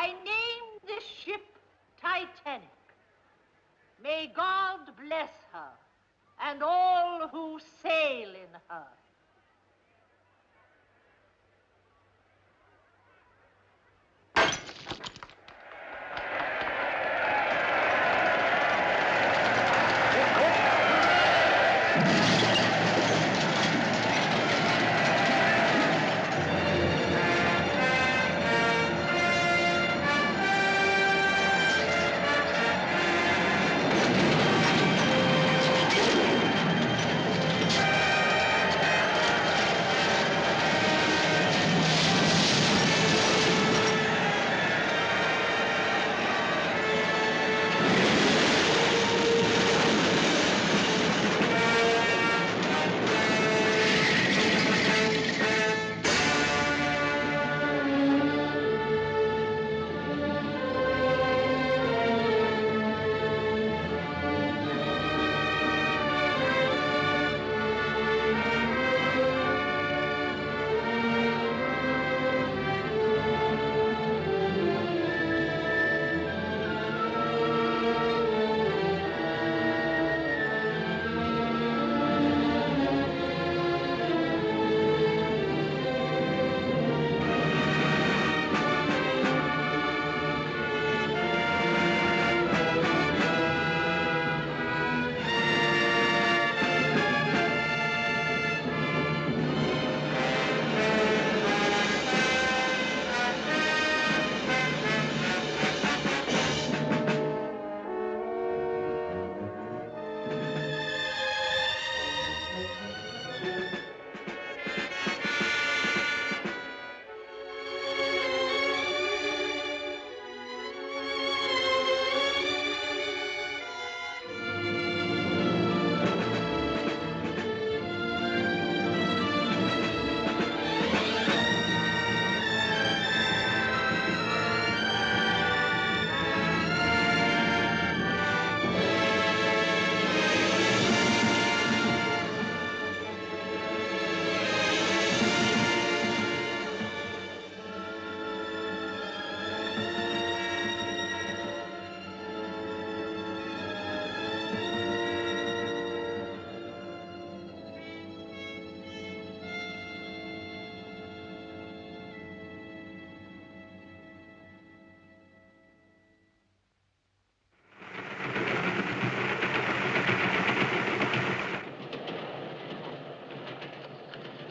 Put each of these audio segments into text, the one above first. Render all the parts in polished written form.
I name this ship Titanic. May God bless her and all who sail in her.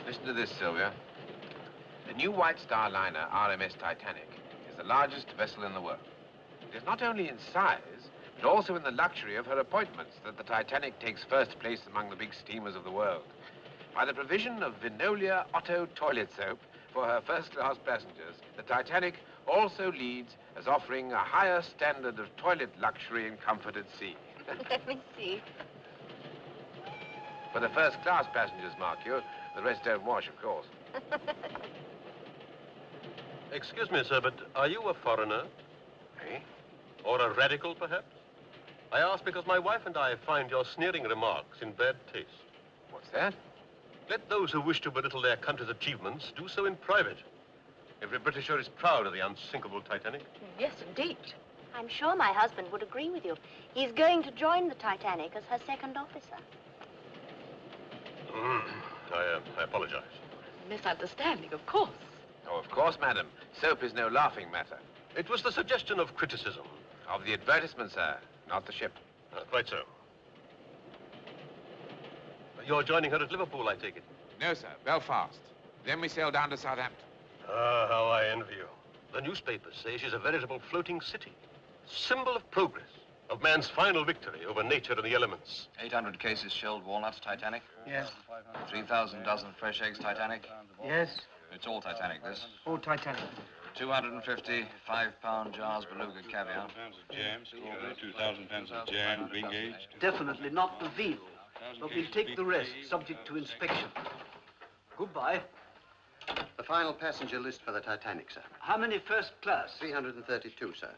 Listen to this, Sylvia. The new White Star liner, RMS Titanic, is the largest vessel in the world. It is not only in size, but also in the luxury of her appointments that the Titanic takes first place among the big steamers of the world. By the provision of Vinolia Otto toilet soap for her first-class passengers, the Titanic also leads as offering a higher standard of toilet luxury and comfort at sea. Let me see. For the first-class passengers, mark you. The rest don't wash, of course. Excuse me, sir, but are you a foreigner? Eh? Or a radical, perhaps? I ask because my wife and I find your sneering remarks in bad taste. What's that? Let those who wish to belittle their country's achievements do so in private. Every Britisher is proud of the unsinkable Titanic. Yes, indeed. I'm sure my husband would agree with you. He's going to join the Titanic as her second officer. I apologize. Misunderstanding, of course. Oh, of course, madam. Soap is no laughing matter. It was the suggestion of criticism. Of the advertisement, sir, not the ship. Quite so. You're joining her at Liverpool, I take it? No, sir, Belfast. Then we sail down to Southampton. Ah, how I envy you. The newspapers say she's a veritable floating city. Symbol of progress, of man's final victory over nature and the elements. 800 cases shelled walnuts, Titanic? Yes. 3,000 dozen fresh eggs, Titanic? Yes. It's all Titanic, this. All Titanic. 250 5-pound jars beluga caviar. Pounds of jam, strawberry, 2,000 pounds of jam, being aged. Definitely not the veal, but we'll take the rest, subject to inspection. Goodbye. The final passenger list for the Titanic, sir. How many first class? 332, sir.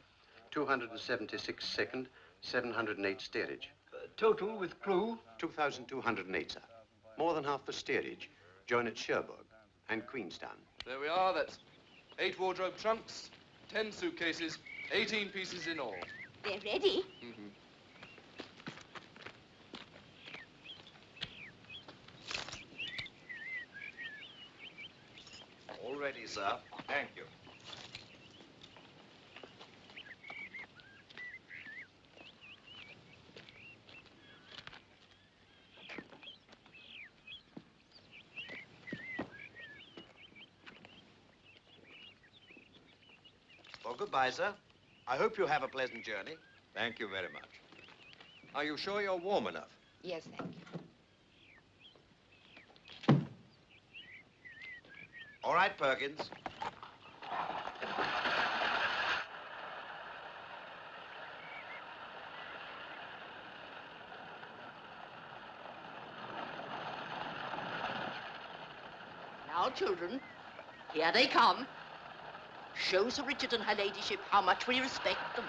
276 second, 708 steerage. Total with crew? 2,208, sir. More than half for steerage. Join at Cherbourg and Queenstown. There we are. That's 8 wardrobe trunks, 10 suitcases, 18 pieces in all. They're ready. Mm-hmm. All ready, sir. Thank you. Well, goodbye, sir. I hope you have a pleasant journey. Thank you very much. Are you sure you're warm enough? Yes, thank you. All right, Perkins. Now, children, here they come. Show Sir Richard and her ladyship how much we respect them.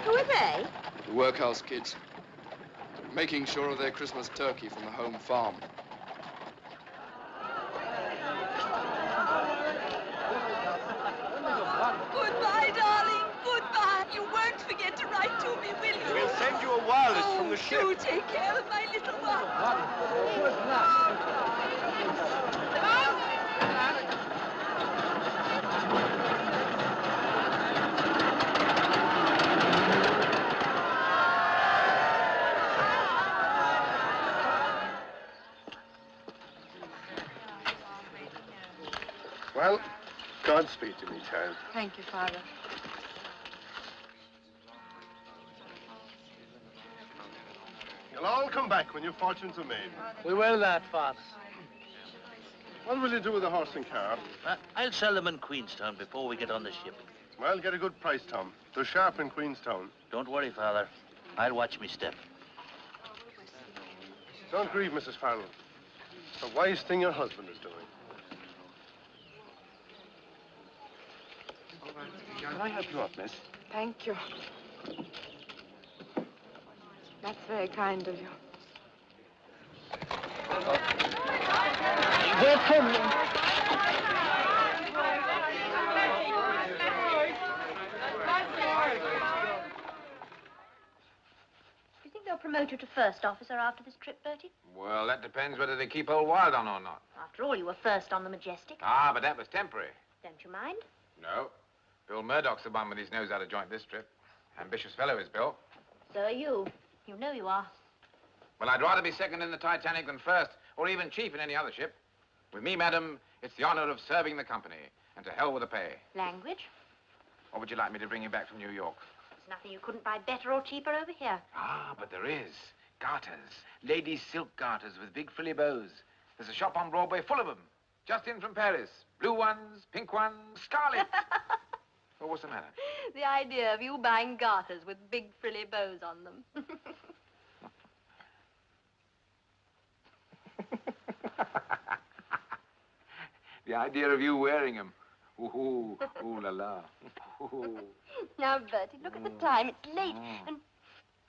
Who are they? The workhouse kids. Making sure of their Christmas turkey from the home farm. Goodbye, darling. Goodbye. You won't forget to write to me, will you? We'll send you a wireless from the ship. Do take care of my little one. Well, Godspeed to me, child. Thank you, Father. You'll all come back when your fortunes are made. We will that, Father. What will you do with the horse and car? I'll sell them in Queenstown before we get on the ship. Well, get a good price, Tom. They're sharp in Queenstown. Don't worry, Father. I'll watch me step. Don't grieve, Mrs. Farrell. It's a wise thing your husband is doing. Can I help you up, miss? Thank you. That's very kind of you. They're coming. Do you think they'll promote you to first officer after this trip, Bertie? Well, that depends whether they keep old Wild on or not. After all, you were first on the Majestic. Ah, but that was temporary. Don't you mind? No. Bill Murdoch's the one with his nose out of joint this trip. Ambitious fellow is Bill. So are you. You know you are. Well, I'd rather be second in the Titanic than first, or even chief in any other ship. With me, madam, it's the honor of serving the company, and to hell with the pay. Language? Or would you like me to bring you back from New York? There's nothing you couldn't buy better or cheaper over here. Ah, but there is. Garters. Ladies' silk garters with big frilly bows. There's a shop on Broadway full of them. Just in from Paris. Blue ones, pink ones, scarlet. Well, what's the matter? The idea of you buying garters with big frilly bows on them. The idea of you wearing them. Ooh, ooh la la. Ooh. Now, Bertie, look at the time. It's late,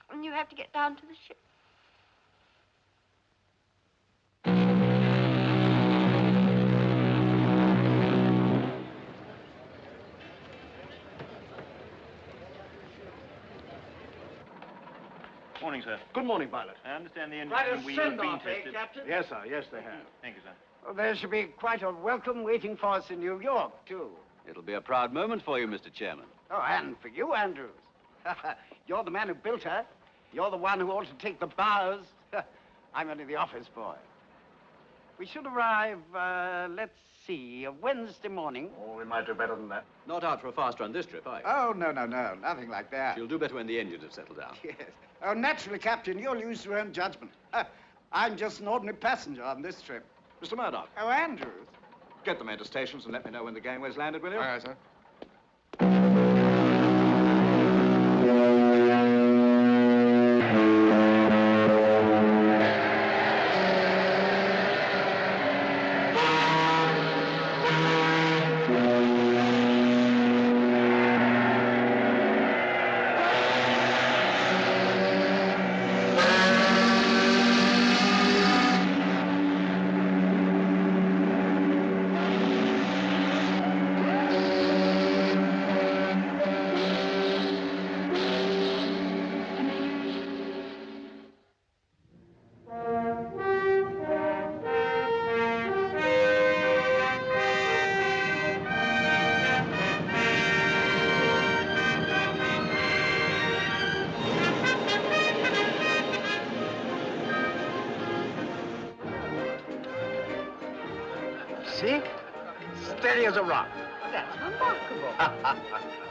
and you have to get down to the ship. Morning, sir. Good morning, Violet. I understand the engine Quite a wheel has been send-off, tested. Captain? Yes, sir. Yes, they have. Thank you, sir. Well, there should be quite a welcome waiting for us in New York, too. It'll be a proud moment for you, Mr. Chairman. Oh, and for you, Andrews. You're the man who built her. You're the one who ought to take the bows. I'm only the office boy. We should arrive, let's see, Wednesday morning. Oh, we might do better than that. Not out for a fast run this trip, are you? Oh, no, nothing like that. You'll do better when the engines have settled down. Yes. Oh, naturally, Captain, you'll use your own judgment. I'm just an ordinary passenger on this trip. Mr. Murdoch. Oh, Andrews. Get the men to stations and let me know when the gangway's landed, will you? Aye, sir. See? Steady as a rock. That's remarkable.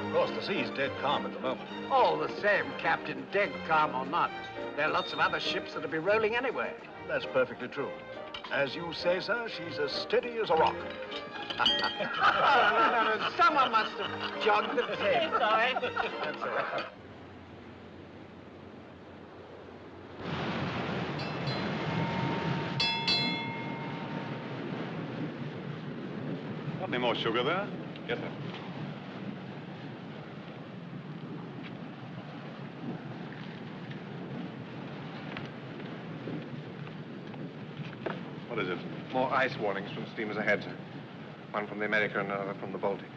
Of course, the sea's dead calm at the moment. All the same, Captain, dead calm or not, there are lots of other ships that'll be rolling anyway. That's perfectly true. As you say, sir, she's as steady as a rock. No. Someone must have jogged the tape. Sorry. That's all right. Got any more sugar there? Get it. What is it? More ice warnings from steamers ahead, sir. One from the America and another from the Baltic.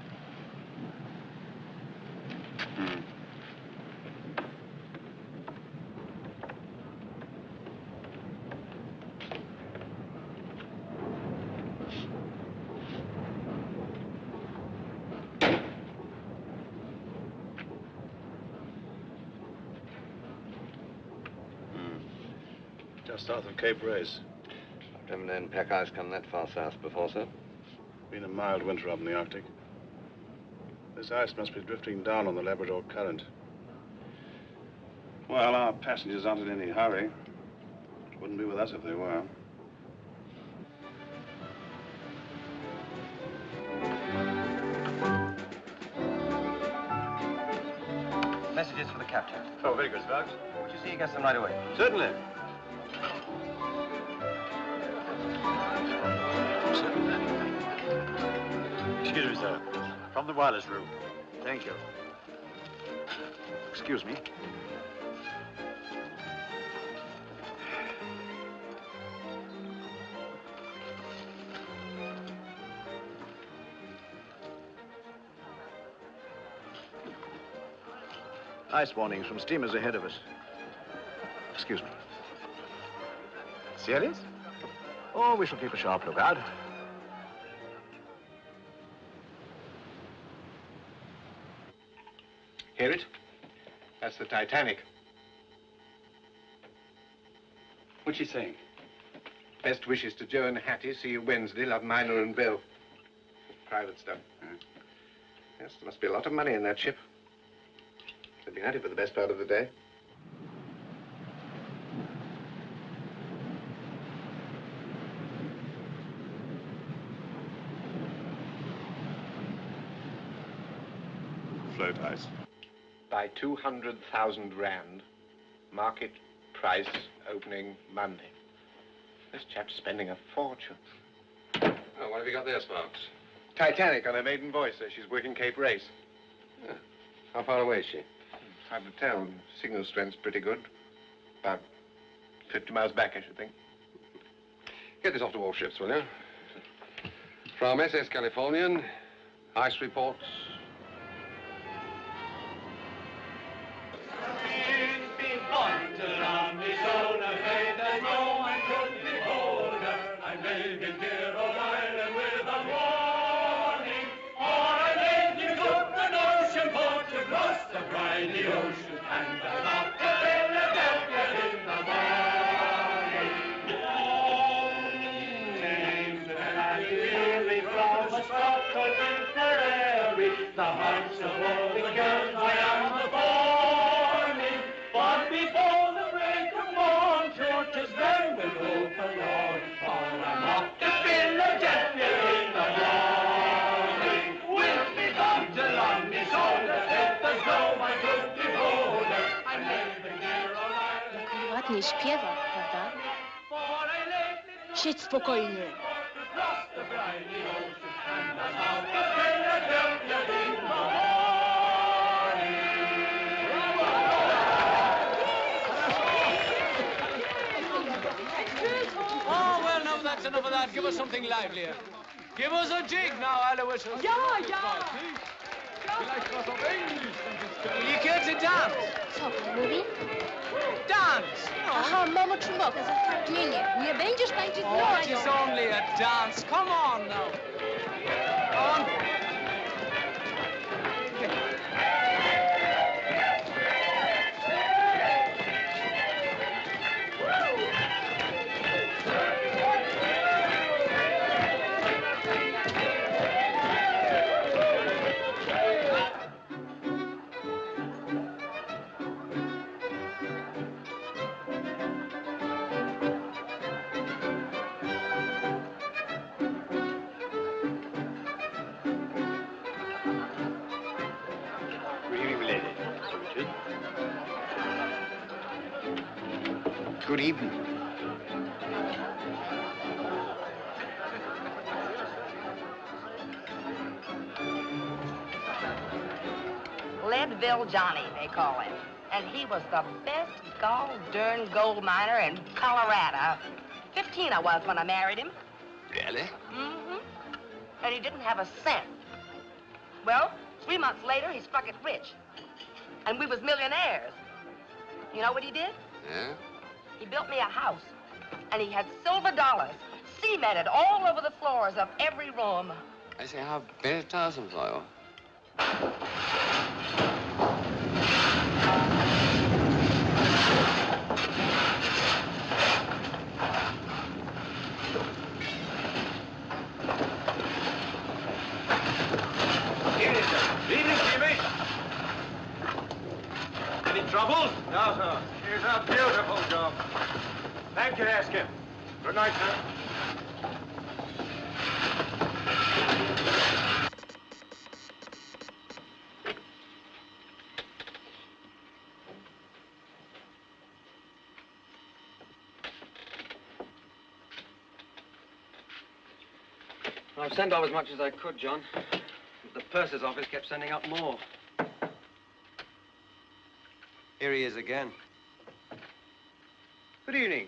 Just south of Cape Race. Never known pack ice come that far south before, sir. Been a mild winter up in the Arctic. This ice must be drifting down on the Labrador Current. Well, our passengers aren't in any hurry. Wouldn't be with us if they were. Messages for the captain. Oh, very good, Sparks. Would you see he gets them right away? Certainly. Excuse me, sir. From the wireless room. Thank you. Excuse me. Ice warnings from steamers ahead of us. Excuse me. Serious? Oh, we shall keep a sharp lookout. Hear it? That's the Titanic. What's she saying? Best wishes to Joe and Hattie. See you Wednesday. Love, Minor and Bill. Private stuff. Yes, there must be a lot of money in that ship. They've been at it for the best part of the day. Float ice. By 200,000 rand. Market price opening Monday. This chap's spending a fortune. Oh, what have you got there, Sparks? Titanic on her maiden voyage, so she's working Cape Race. Yeah. How far away is she? It's hard to tell. Signal strength's pretty good. About 50 miles back, I should think. Get this off to all ships, will you? From SS Californian, ice reports. The hearts of all the girls I am a-forming, but before the break of morn, sure 'tis then we'll go forlorn, for I'm off to Philadelphia in the morning. With me come to on me shoulder, if there's no one could behold her, I'm living here all Ireland. Ładnie śpiewa, prawda? Siedź spokojnie. Oh, well, now that's enough of that. Give us something livelier. Give us a jig now, Alois. Ja, ja. You care to dance? Co pan mówi? Dance! Aha, mamo Czumboka, zatrudnienie. Nie będziesz tańczyć Oh, no, it is only a dance. Come on now. On. Good evening. Leadville Johnny, they call him. And he was the best gall-darn gold miner in Colorado. 15 I was when I married him. Really? Mm-hmm. And he didn't have a cent. Well, 3 months later, he struck it rich. And we was millionaires. You know what he did? Yeah? He built me a house. And he had silver dollars cemented all over the floors of every room. I say, how very tiresome for you. Evening, Jimmy. Any trouble? No, sir. Here's a beautiful job. Thank you, Askin. Good night, sir. I've sent off as much as I could, John. The purser's office kept sending up more. Here he is again. Good evening.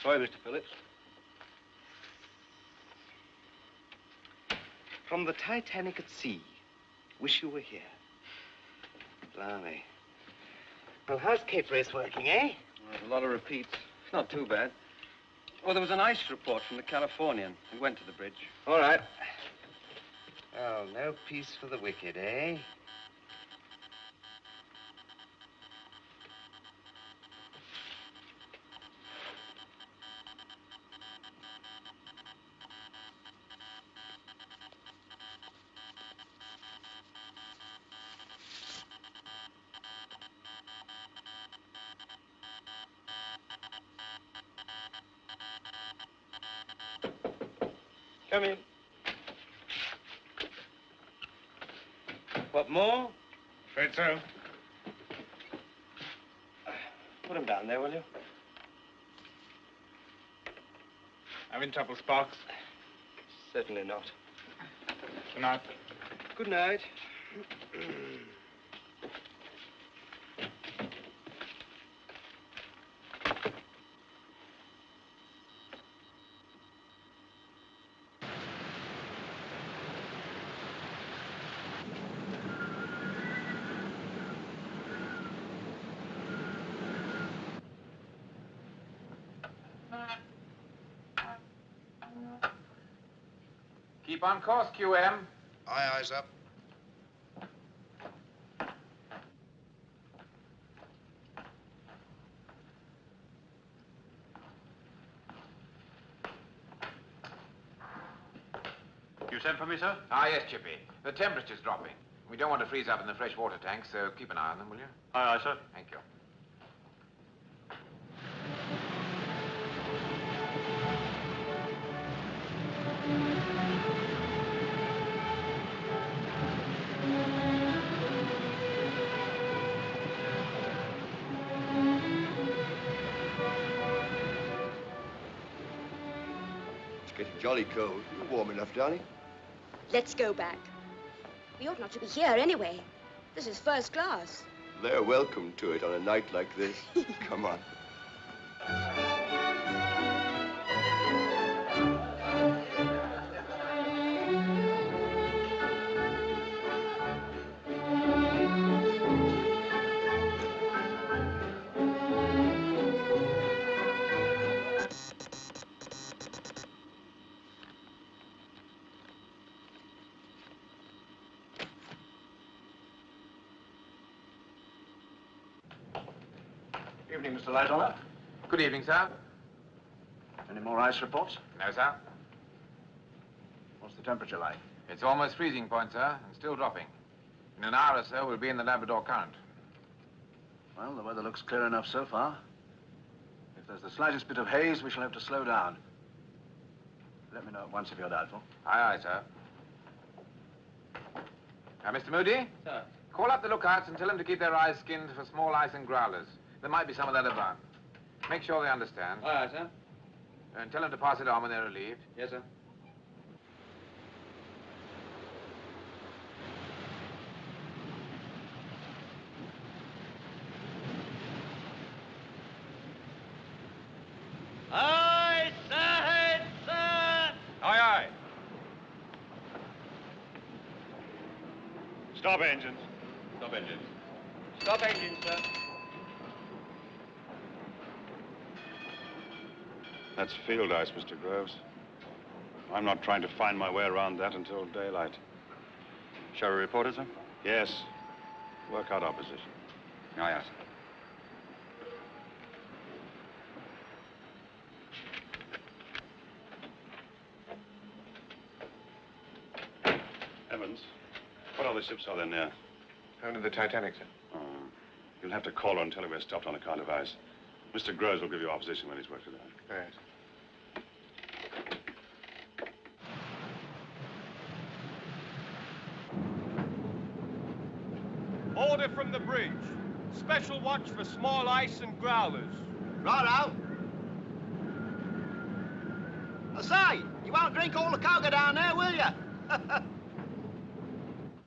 Sorry, Mr. Phillips. From the Titanic at sea. Wish you were here. Blimey. Well, how's Cape Race working, eh? Well, there's a lot of repeats. It's not too bad. Oh, there was an ice report from the Californian. We went to the bridge. All right. Well, no peace for the wicked, eh? Come in. What, more? Afraid so. Put him down there, will you? Having trouble, Sparks? Certainly not. Good night. Good night. Keep on course, QM. Aye, eyes up. You sent for me, sir? Ah, yes, Chippy. The temperature's dropping. We don't want to freeze up in the fresh water tanks, so keep an eye on them, will you? Aye, aye, sir. Thank you. It's getting jolly cold. You're warm enough, darling. Let's go back. We ought not to be here anyway. This is first class. They're welcome to it on a night like this. Come on. Evening, Mr. Lightoller. Good evening, sir. Any more ice reports? No, sir. What's the temperature like? It's almost freezing point, sir, and still dropping. In an hour or so, we'll be in the Labrador Current. Well, the weather looks clear enough so far. If there's the slightest bit of haze, we shall have to slow down. Let me know at once if you're doubtful. Aye, aye, sir. Now, Mr. Moody? Sir. Call up the lookouts and tell them to keep their eyes skinned for small ice and growlers. There might be some of that about. Make sure they understand. All right, sir. And tell them to pass it on when they're relieved. Yes, sir. Aye, sir, sir. Aye, aye. Stop engines. Stop engines. Stop engine, sir. That's field ice, Mr. Groves. I'm not trying to find my way around that until daylight. Shall we report it, sir? Yes. Work out our position. Aye, aye, sir. Evans, what other ships are there near? Only the Titanic, sir. Oh. You'll have to call her and tell her we're stopped on account of ice. Mr. Groves will give you our position when he's worked it out. Right. Order from the bridge. Special watch for small ice and growlers. Righto. I say, you won't drink all the cocoa down there, will you?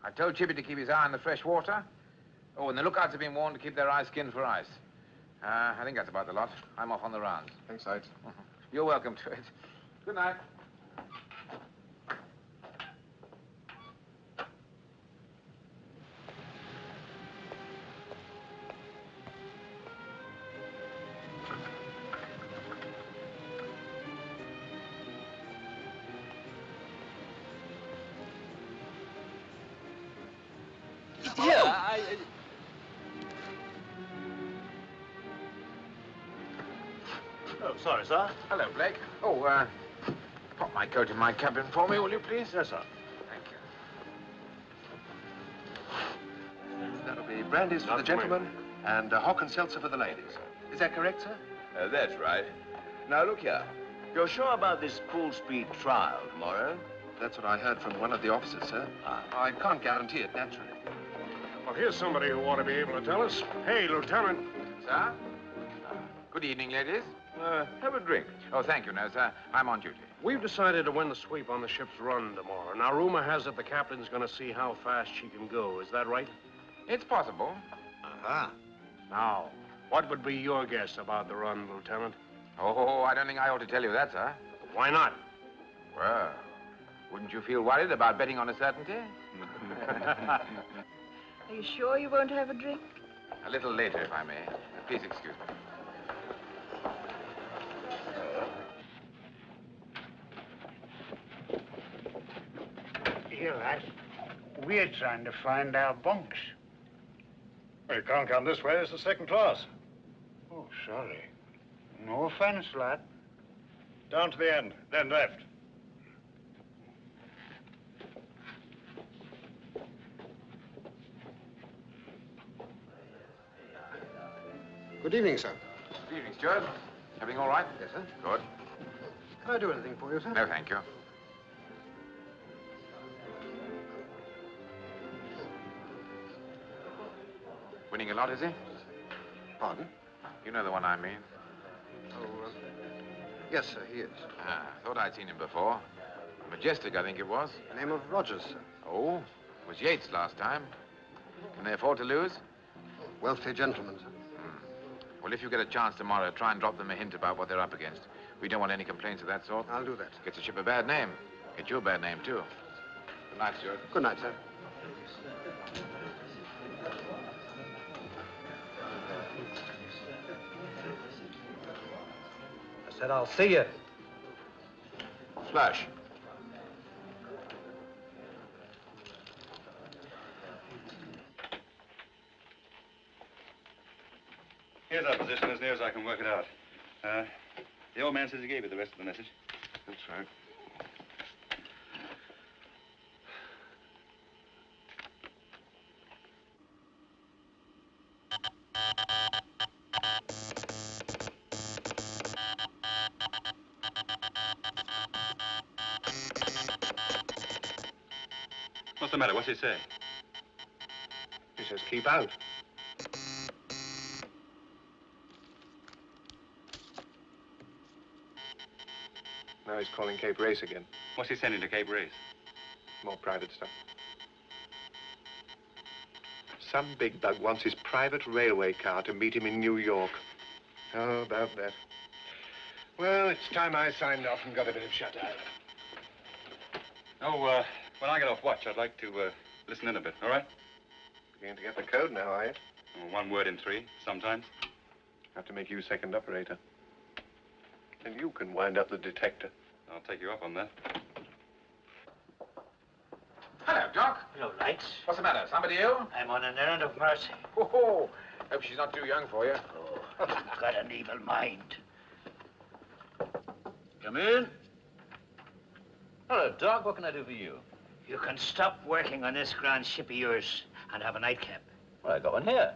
I told Chippy to keep his eye on the fresh water. Oh, and the lookouts have been warned to keep their eyes skinned for ice. I think that's about the lot. I'm off on the rounds. Thanks, Sides. You're welcome to it. Good night. Yeah, Oh, sorry, sir. Hello, Blake. Oh, pop my coat in my cabin for me, will you, please? Yes, sir. Thank you. That'll be brandies for the gentlemen and hock and seltzer for the ladies. Is that correct, sir? That's right. Now, look here. You're sure about this full-speed trial tomorrow? That's what I heard from one of the officers, sir. I can't guarantee it, naturally. Well, here's somebody who ought to be able to tell us. Hey, Lieutenant. Sir? Good evening, ladies. Have a drink. Oh, thank you, no, sir. I'm on duty. We've decided to win the sweep on the ship's run tomorrow. Now, rumor has it the captain's going to see how fast she can go. Is that right? It's possible. Uh-huh. Now, what would be your guess about the run, Lieutenant? Oh, I don't think I ought to tell you that, sir. Why not? Well, wouldn't you feel worried about betting on a certainty? Are you sure you won't have a drink? A little later, if I may. Please excuse me. Here, lad. We're trying to find our bunks. Well, you can't come this way. It's the second class. Oh, sorry. No offense, lad. Down to the end, then left. Good evening, sir. Good evening, Steward. Everything all right? Yes, sir. Good. Can I do anything for you, sir? No, thank you. Winning a lot, is he? Pardon? You know the one I mean. Oh, yes, sir, he is. Thought I'd seen him before. Majestic, I think it was. The name of Rogers, sir. Oh, was Yates last time. Can they afford to lose? Wealthy gentleman, sir. Well, if you get a chance tomorrow, try and drop them a hint about what they're up against. We don't want any complaints of that sort. I'll do that. Gets the ship a bad name. Get you a bad name, too. Good night, Steward. Good night, sir. I said I'll see you. Flash. Here's our position as near as I can work it out. The old man says he gave you the rest of the message. That's right. What's the matter? What's he say? He says keep out. Now he's calling Cape Race again. What's he sending to Cape Race? More private stuff. Some big bug wants his private railway car to meet him in New York. How about that? Well, it's time I signed off and got a bit of shut-eye. Oh, when I get off watch, I'd like to listen in a bit, all right? Beginning to get the code now, are you? Oh, 1 word in 3, sometimes. Have to make you second operator. And you can wind up the detector. I'll take you up on that. Hello, Doc. Hello, Lights. What's the matter? Somebody ill? I'm on an errand of mercy. Oh, hope she's not too young for you. Oh, you've got an evil mind. Come in. Hello, Doc. What can I do for you? You can stop working on this grand ship of yours and have a nightcap. Well, I got one here.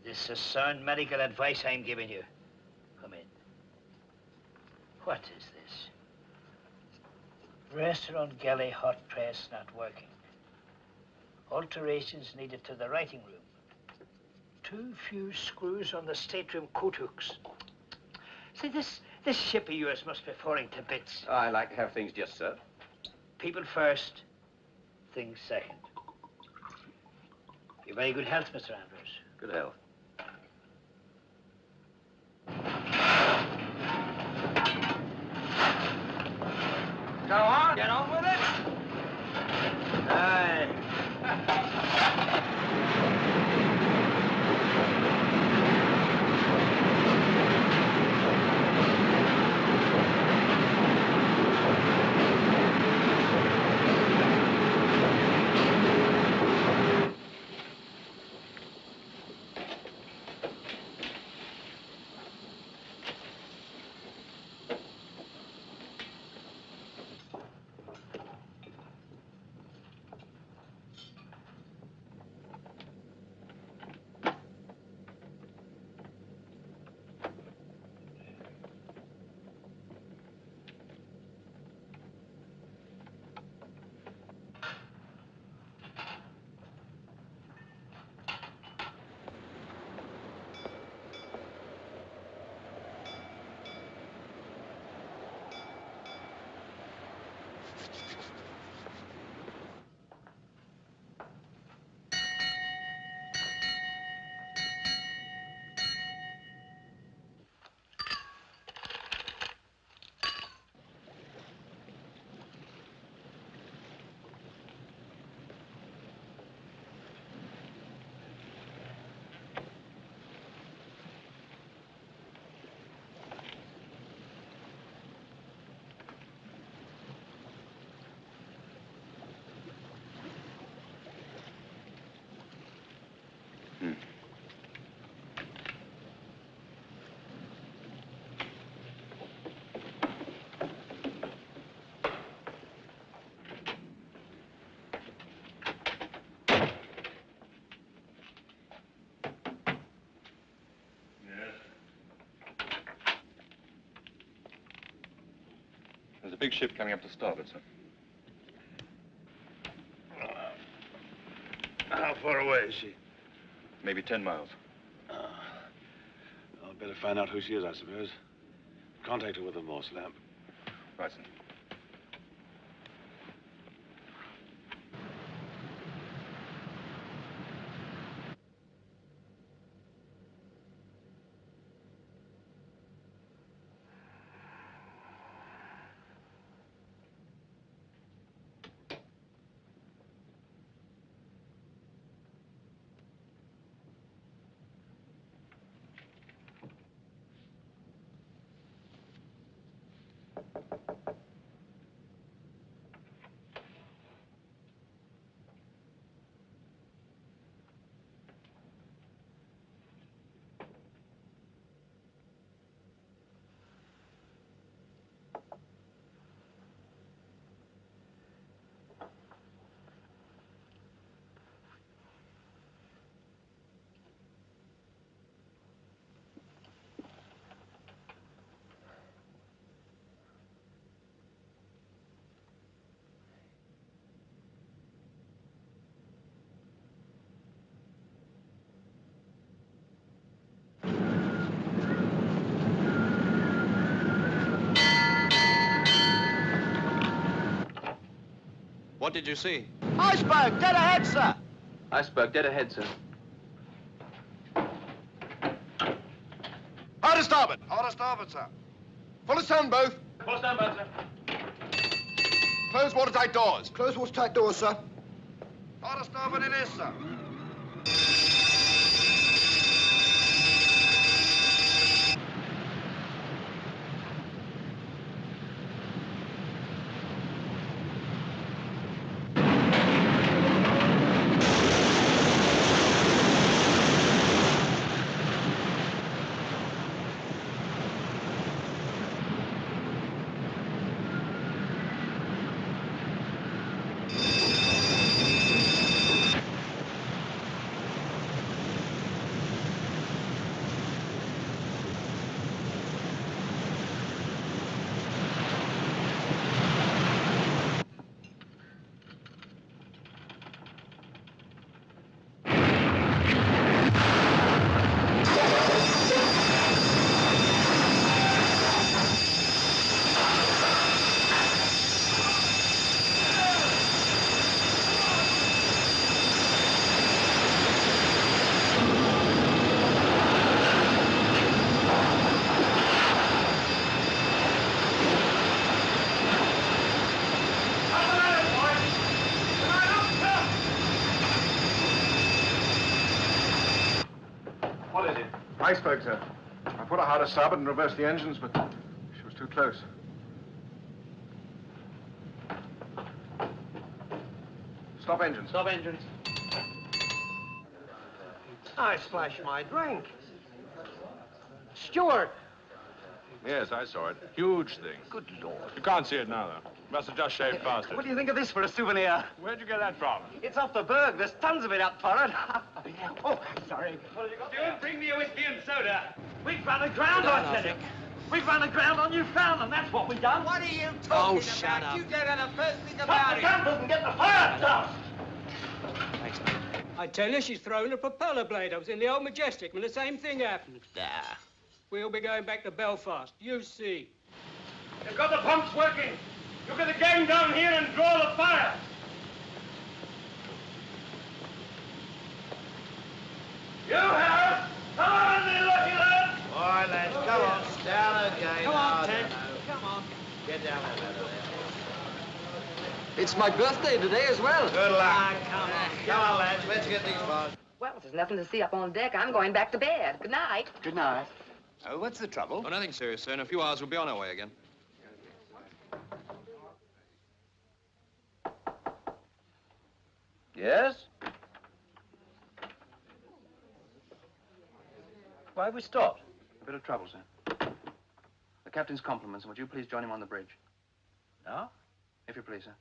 This is sound medical advice I'm giving you. Come in. What is this? Restaurant galley hot press not working. Alterations needed to the writing room. Too few screws on the stateroom coat hooks. See, this ship of yours must be falling to bits. I like to have things just so. People first, things second. Your very good health, Mr. Andrews. Good health. Go on. Get on with it. Aye. There's a big ship coming up to starboard, sir. How far away is she? Maybe 10 miles. I'll better find out who she is, I suppose. Contact her with a Morse lamp. Right, sir. What did you see? Iceberg, dead ahead, sir. Iceberg, dead ahead, sir. Hard to starboard. Hard to starboard, sir. Full astern, both. Full astern, both, sir. Close watertight doors. Close watertight doors, sir. Hard to starboard it is, sir. What is it? Iceberg, sir. I put her hard to starboard and reversed the engines, but she was too close. Stop engines. Stop engines. I splashed my drink. Stewart. Yes, I saw it. Huge thing. Good Lord. You can't see it now, though. Must have just shaved past it. What do you think of this for a souvenir? Where'd you get that from? It's off the berg. There's tons of it up for it. Oh, sorry. Stewart, bring me a whiskey and soda. We've run aground on Titanic. We've run aground on Newfoundland. That's what we've done. What are you talking about? shut up. You don't know the first thing Put about the it. gun and get the fire down. Thanks, mate. I tell you, she's thrown a propeller blade. I was in the old Majestic when the same thing happened. We'll be going back to Belfast. You see. They've got the pumps working. Look at the gang down here and draw the fire. You have. Come on, you lucky lad. All right, lads, come on. Down again. Come on, Oh, Ted. no. Come on. Get down that ladder there. It's my birthday today as well. Good luck. Ah, come on. Come on, lads, let's get these bars. Well, there's nothing to see up on deck. I'm going back to bed. Good night. Good night. Oh, what's the trouble? Oh, nothing serious, sir. In a few hours, we'll be on our way again. Yes? Why have we stopped? A bit of trouble, sir. The captain's compliments, and would you please join him on the bridge? No? If you please, sir.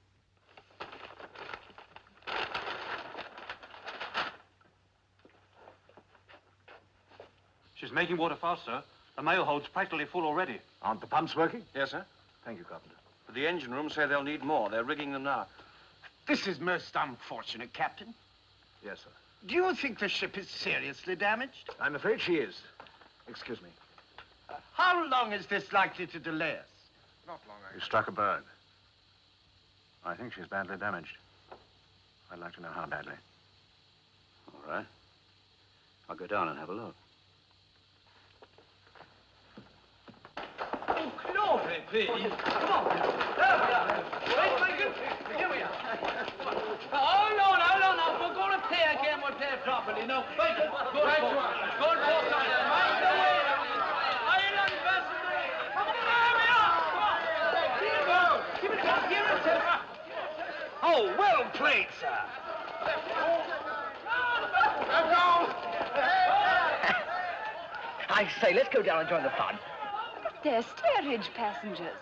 She's making water fast, sir. The mail hold's practically full already. Aren't the pumps working? Yes, sir. Thank you, Carpenter. But the engine room say they'll need more. They're rigging them now. This is most unfortunate, Captain. Yes, sir. Do you think the ship is seriously damaged? I'm afraid she is. Excuse me. How long is this likely to delay us? Not long. You struck a bird. I think she's badly damaged. I'd like to know how badly. All right. I'll go down and have a look. Oh, glory, please. Come on. There we are. Wait, Lincoln. Here we are. Oh, no. We're going to play again. We'll play properly. No, wait. Good for right. Mind the way. Island vessel. Come on, there we are. Come on. Keep it down. Here it is. Oh, well played, sir. I say, let's go down and join the fun. They're steerage passengers.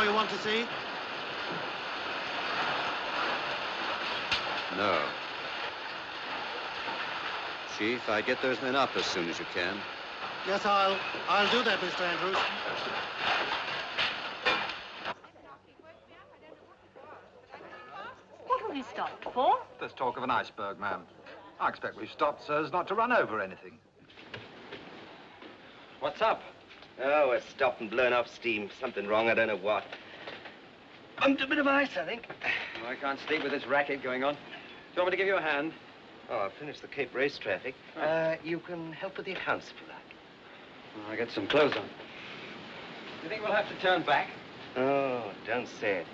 all you want to see? No. Chief, I'd get those men up as soon as you can. Yes, I'll do that, Mr. Andrews. What have you stopped for? There's talk of an iceberg, ma'am. I expect we've stopped so as not to run over anything. What's up? Oh, we're stopped and blown off steam. Something wrong, I don't know what. Bumped a bit of ice, I think. I can't sleep with this racket going on. Do you want me to give you a hand? Oh, I'll finish the Cape Race traffic. You can help with the accounts if you like. I'll get some clothes on. You think we'll have to turn back? Oh, don't say it.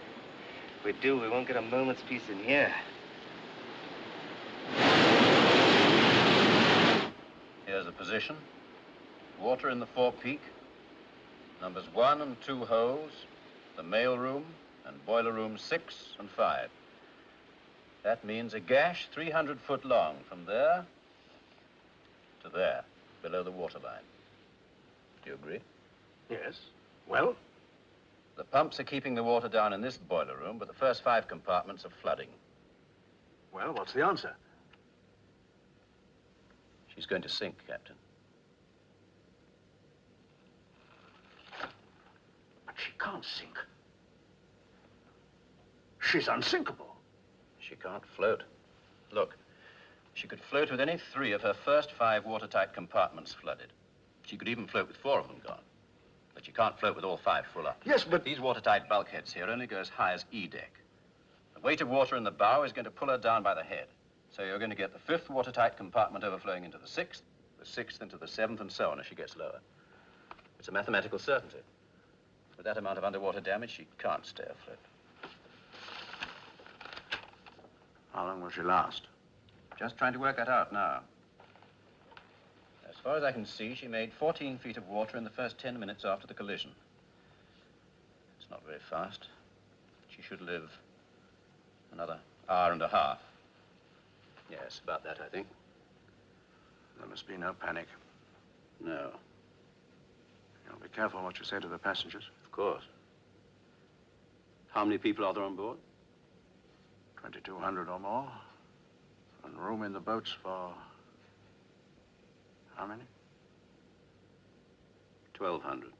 If we do, we won't get a moment's peace in here. Here's the position. Water in the forepeak. Numbers 1 and 2 holes. The mail room and boiler rooms 6 and 5. That means a gash 300 foot long from there to there, below the waterline. Do you agree? Yes. Well? The pumps are keeping the water down in this boiler room, but the first 5 compartments are flooding. Well, what's the answer? She's going to sink, Captain. But she can't sink. She's unsinkable. She can't float. Look, she could float with any 3 of her first 5 watertight compartments flooded. She could even float with 4 of them gone. But she can't float with all 5 full up. Yes, but... These watertight bulkheads here only go as high as E deck. The weight of water in the bow is going to pull her down by the head. So you're going to get the 5th watertight compartment overflowing into the 6th, the 6th into the 7th, and so on as she gets lower. It's a mathematical certainty. With that amount of underwater damage, she can't stay afloat. How long will she last? Just trying to work that out now. As far as I can see, she made 14 feet of water in the first 10 minutes after the collision. It's not very fast. She should live another hour and a half. Yes, about that, I think. There must be no panic. No. You'll be careful what you say to the passengers. Of course. How many people are there on board? 2,200 or more. And room in the boats for... how many? 1,200.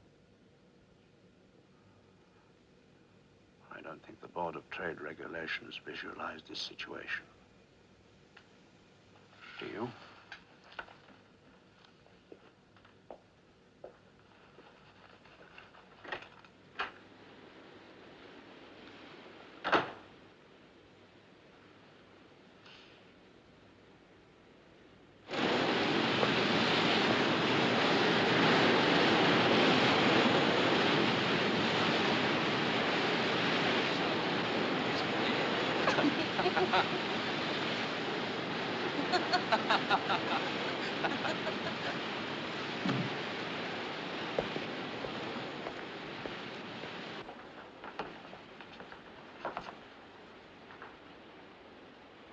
I don't think the Board of Trade Regulations visualized this situation. Do you?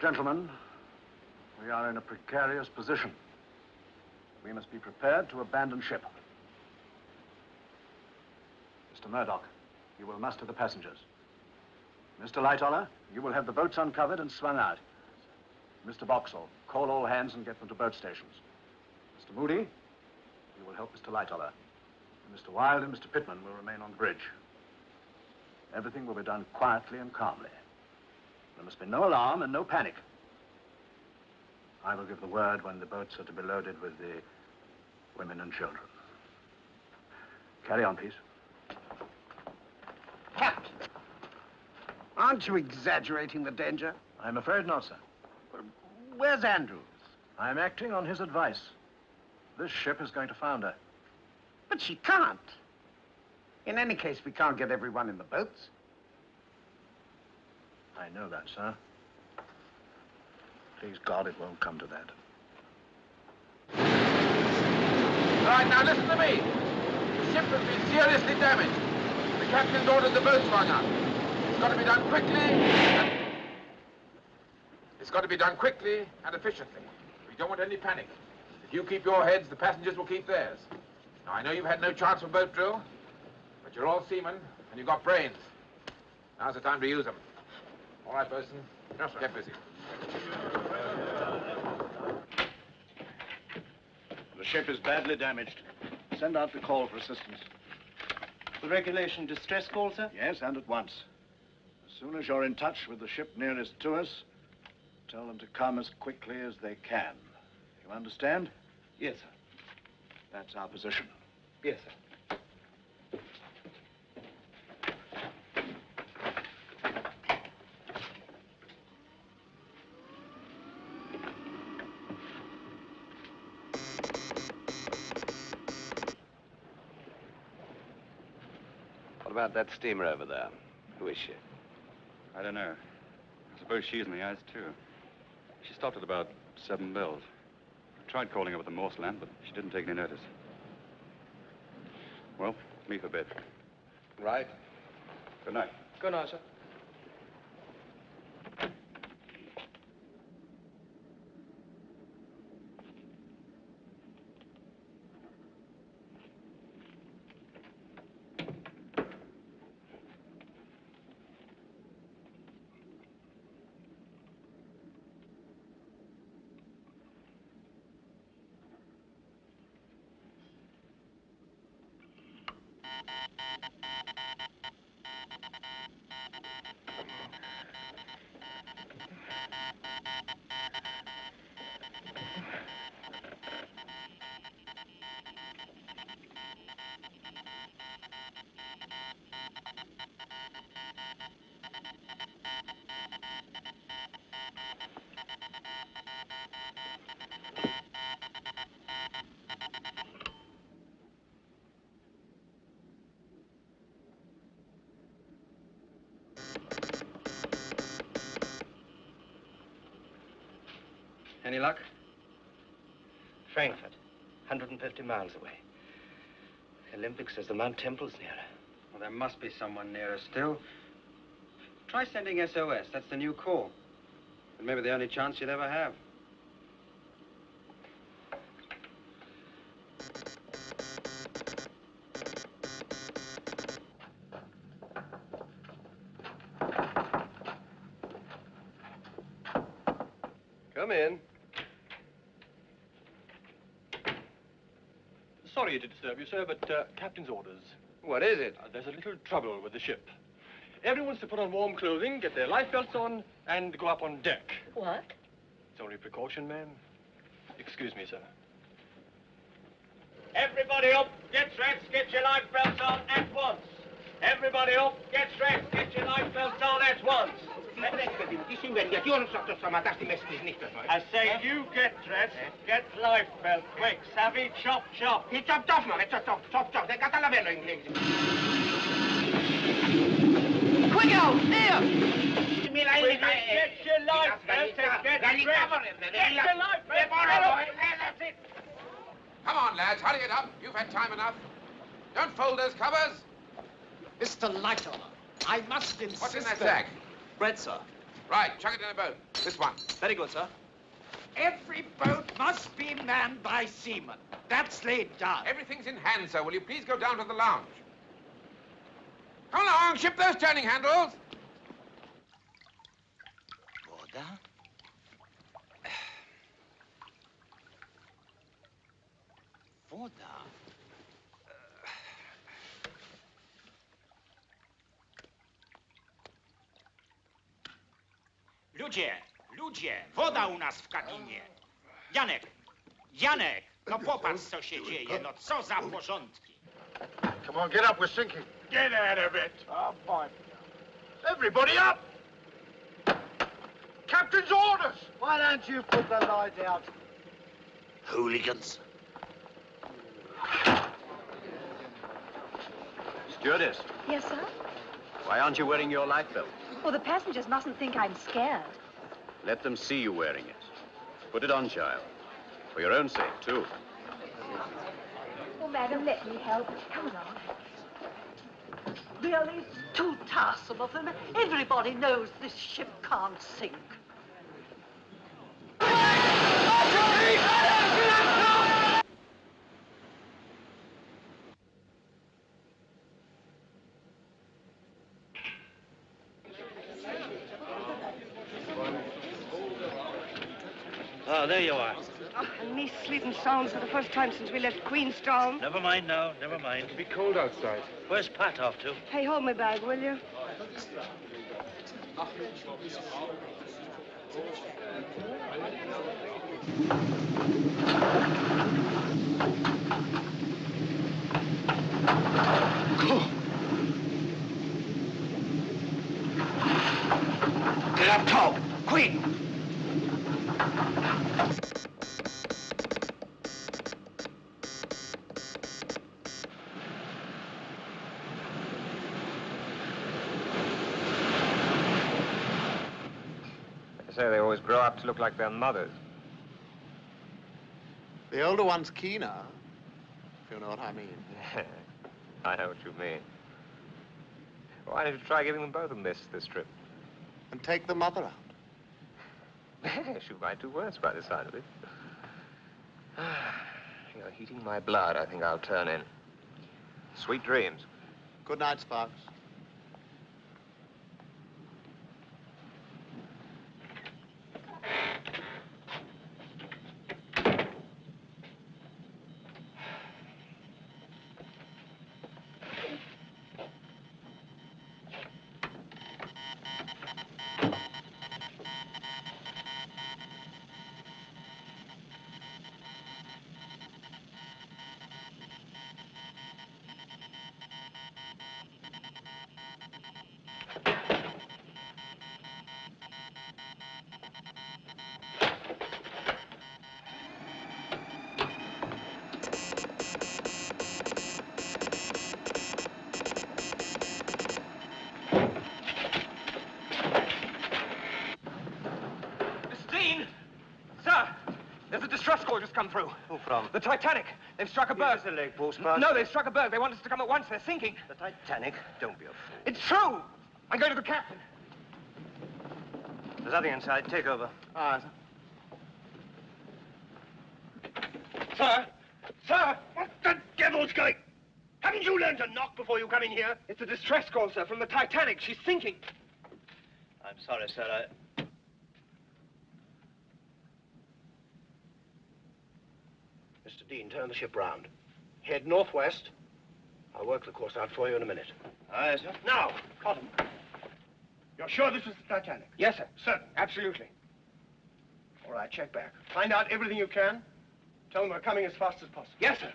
Gentlemen, we are in a precarious position. We must be prepared to abandon ship. Mr. Murdoch, you will muster the passengers. Mr. Lightoller, you will have the boats uncovered and swung out. Mr. Boxall, call all hands and get them to boat stations. Mr. Moody, you will help Mr. Lightoller. And Mr. Wilde and Mr. Pittman will remain on the bridge. Everything will be done quietly and calmly. There must be no alarm and no panic. I will give the word when the boats are to be loaded with the women and children. Carry on, please. Captain, aren't you exaggerating the danger? I'm afraid not, sir. Where's Andrews? I'm acting on his advice. This ship is going to founder. But she can't. In any case, we can't get everyone in the boats. I know that, sir. Please God, it won't come to that. All right, now listen to me. The ship has been seriously damaged. The captain's ordered the boat swung out. It's got to be done quickly. It's got to be done quickly and efficiently. We don't want any panic. If you keep your heads, the passengers will keep theirs. Now, I know you've had no chance for boat drill, but you're all seamen, And you've got brains. Now's the time to use them. All right, Bosun. Yes, sir. Get busy. The ship is badly damaged. Send out the call for assistance. The regulation distress call, sir? Yes, and at once. As soon as you're in touch with the ship nearest to us, tell them to come as quickly as they can. You understand? Yes, sir. That's our position. Yes, sir. What about that steamer over there? Who is she? I don't know. I suppose she's in the ice, too. She stopped at about 7 bells. I tried calling over the Morse land, but she didn't take any notice. Well, me for bed. Right. Good night. Good night, sir. Any luck? Frankfurt, 150 miles away. The Olympics says the Mount Temple's nearer. Well, there must be someone nearer still. Try sending SOS. That's the new call. And maybe the only chance you'll ever have. Come in. Sorry to disturb you, sir, but captain's orders. What is it? There's a little trouble with the ship. Everyone's to put on warm clothing, get their life belts on, and go up on deck. What? It's only precaution, ma'am. Excuse me, sir. Everybody up, get dressed, get your life belts on at once. Everybody up, get dressed, get your life belts on at once. I say you get dressed, get life belt, quick, savvy, chop, chop. Chop, chop, no, chop, chop. They got a lavello in inglese. Quick out, here! Quick, Get your life belt and get dressed. Get your life belt. That's it. Come on, lads, hurry it up. You've had time enough. Don't fold those covers. Mr. Lightoller, I must insist. What's in that sack? Bread, sir. Right, chuck it in a boat. This one. Very good, sir. Every boat must be manned by seamen. That's laid down. Everything's in hand, sir. Will you please go down to the lounge? Come along, ship those turning handles. Voda? Voda? Ludzie, woda u nas w kabinie. Janek, no popatrz, co się dzieje, no co za porządki. Come on, get up, we're sinking. Get out of it. Oh, boy. Everybody up! Captain's orders! Why don't you put the light out? Hooligans. Stewardess, Yes, sir? why aren't you wearing your life belt? Well, the passengers mustn't think I'm scared. Let them see you wearing it. Put it on, child. For your own sake, too. Oh, madam, let me help. Come along. Really, it's too tiresome of them. Everybody knows this ship can't sink. Oh, there you are. Oh, and me sleeping sound for the first time since we left Queenstown. Never mind now, never mind. It'll be cold outside. Where's Pat off to? Hey, hold my bag, will you? Get up top, quick! They say they always grow up to look like their mothers. The older one's keener, if you know what I mean. I know what you mean. Why don't you try giving them both of them this trip? And take the mother out. Shoot my 2 words by the side of it. You're heating my blood. I think I'll turn in. Sweet dreams. Good night, Sparks. Come through. Who from? The Titanic. They've struck a berg. Is this a leg post, Sparks? No, they've struck a berg. They want us to come at once. They're sinking. The Titanic? Don't be a fool. It's true. I'm going to the captain. There's nothing inside. Take over. Ah, Sir! Sir! What the devil's going? Haven't you learned to knock before you come in here? It's a distress call, sir, from the Titanic. She's sinking. I'm sorry, sir. Mr. Dean, turn the ship round. Head northwest. I'll work the course out for you in a minute. Aye, sir. Now, Cotton. You're sure this was the Titanic? Yes, sir. Certain. Absolutely. All right, check back. Find out everything you can. Tell them we're coming as fast as possible. Yes, sir.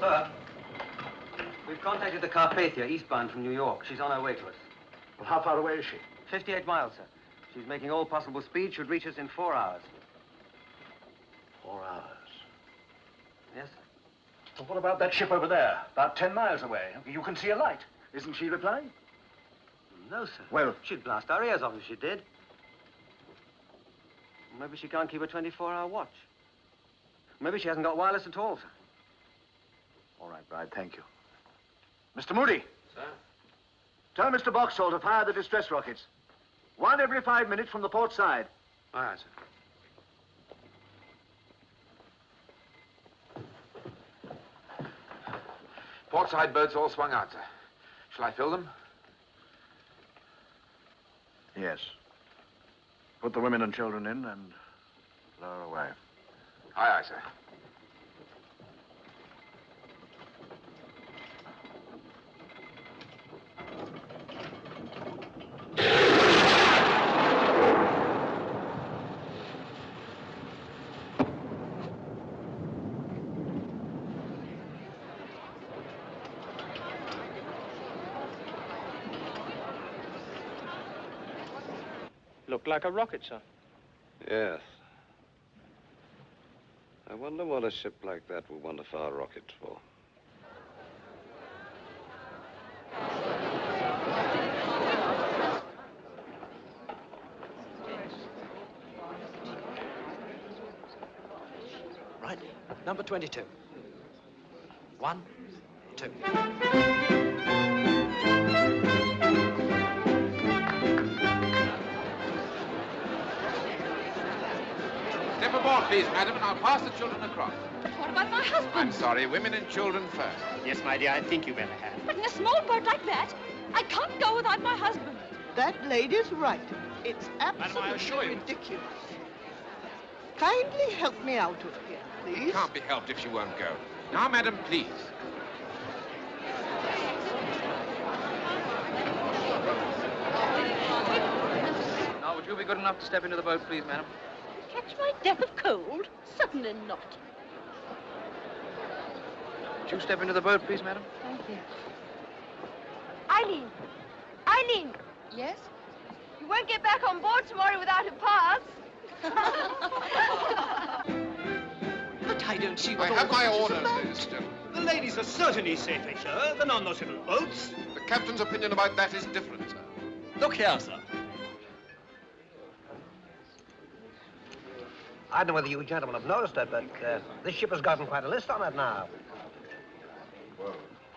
Sir, we've contacted the Carpathia, eastbound from New York. She's on her way to us. Well, how far away is she? 58 miles, sir. She's making all possible speed. Should reach us in 4 hours. 4 hours. Yes? Well, what about that ship over there? About 10 miles away. You can see a light. Isn't she replying? No, sir. Well... She'd blast our ears off if she did. Maybe she can't keep a 24-hour watch. Maybe she hasn't got wireless at all, sir. All right, Bride, thank you. Mr. Moody. Sir? Tell Mr. Boxall to fire the distress rockets. 1 every 5 minutes from the port side. Aye, sir. Port side boats all swung out, sir. Shall I fill them? Yes. Put the women and children in and lower away. Aye, aye, sir. Looked like a rocket, sir. Yes. I wonder what a ship like that would want a fire rocket for. Right. Number 22. 1, 2. Step aboard, please, madam, and I'll pass the children across. What about my husband? I'm sorry, women and children first. Yes, my dear, I think you better have. But in a small boat like that, I can't go without my husband. That lady's right. It's absolutely ridiculous. Kindly help me out of here, please. It can't be helped if she won't go. Now, madam, please. Now, would you be good enough to step into the boat, please, madam? Catch my death of cold? Certainly not. Would you step into the boat, please, madam? Thank you. Eileen! Eileen! Yes? You won't get back on board tomorrow without a pass. But I don't see I what have my all orders, this is about. ladies and gentlemen. The ladies are certainly safer, sir, than on those little boats. The captain's opinion about that is different, sir. Look here, sir. I don't know whether you gentlemen have noticed it, but this ship has gotten quite a list on it now.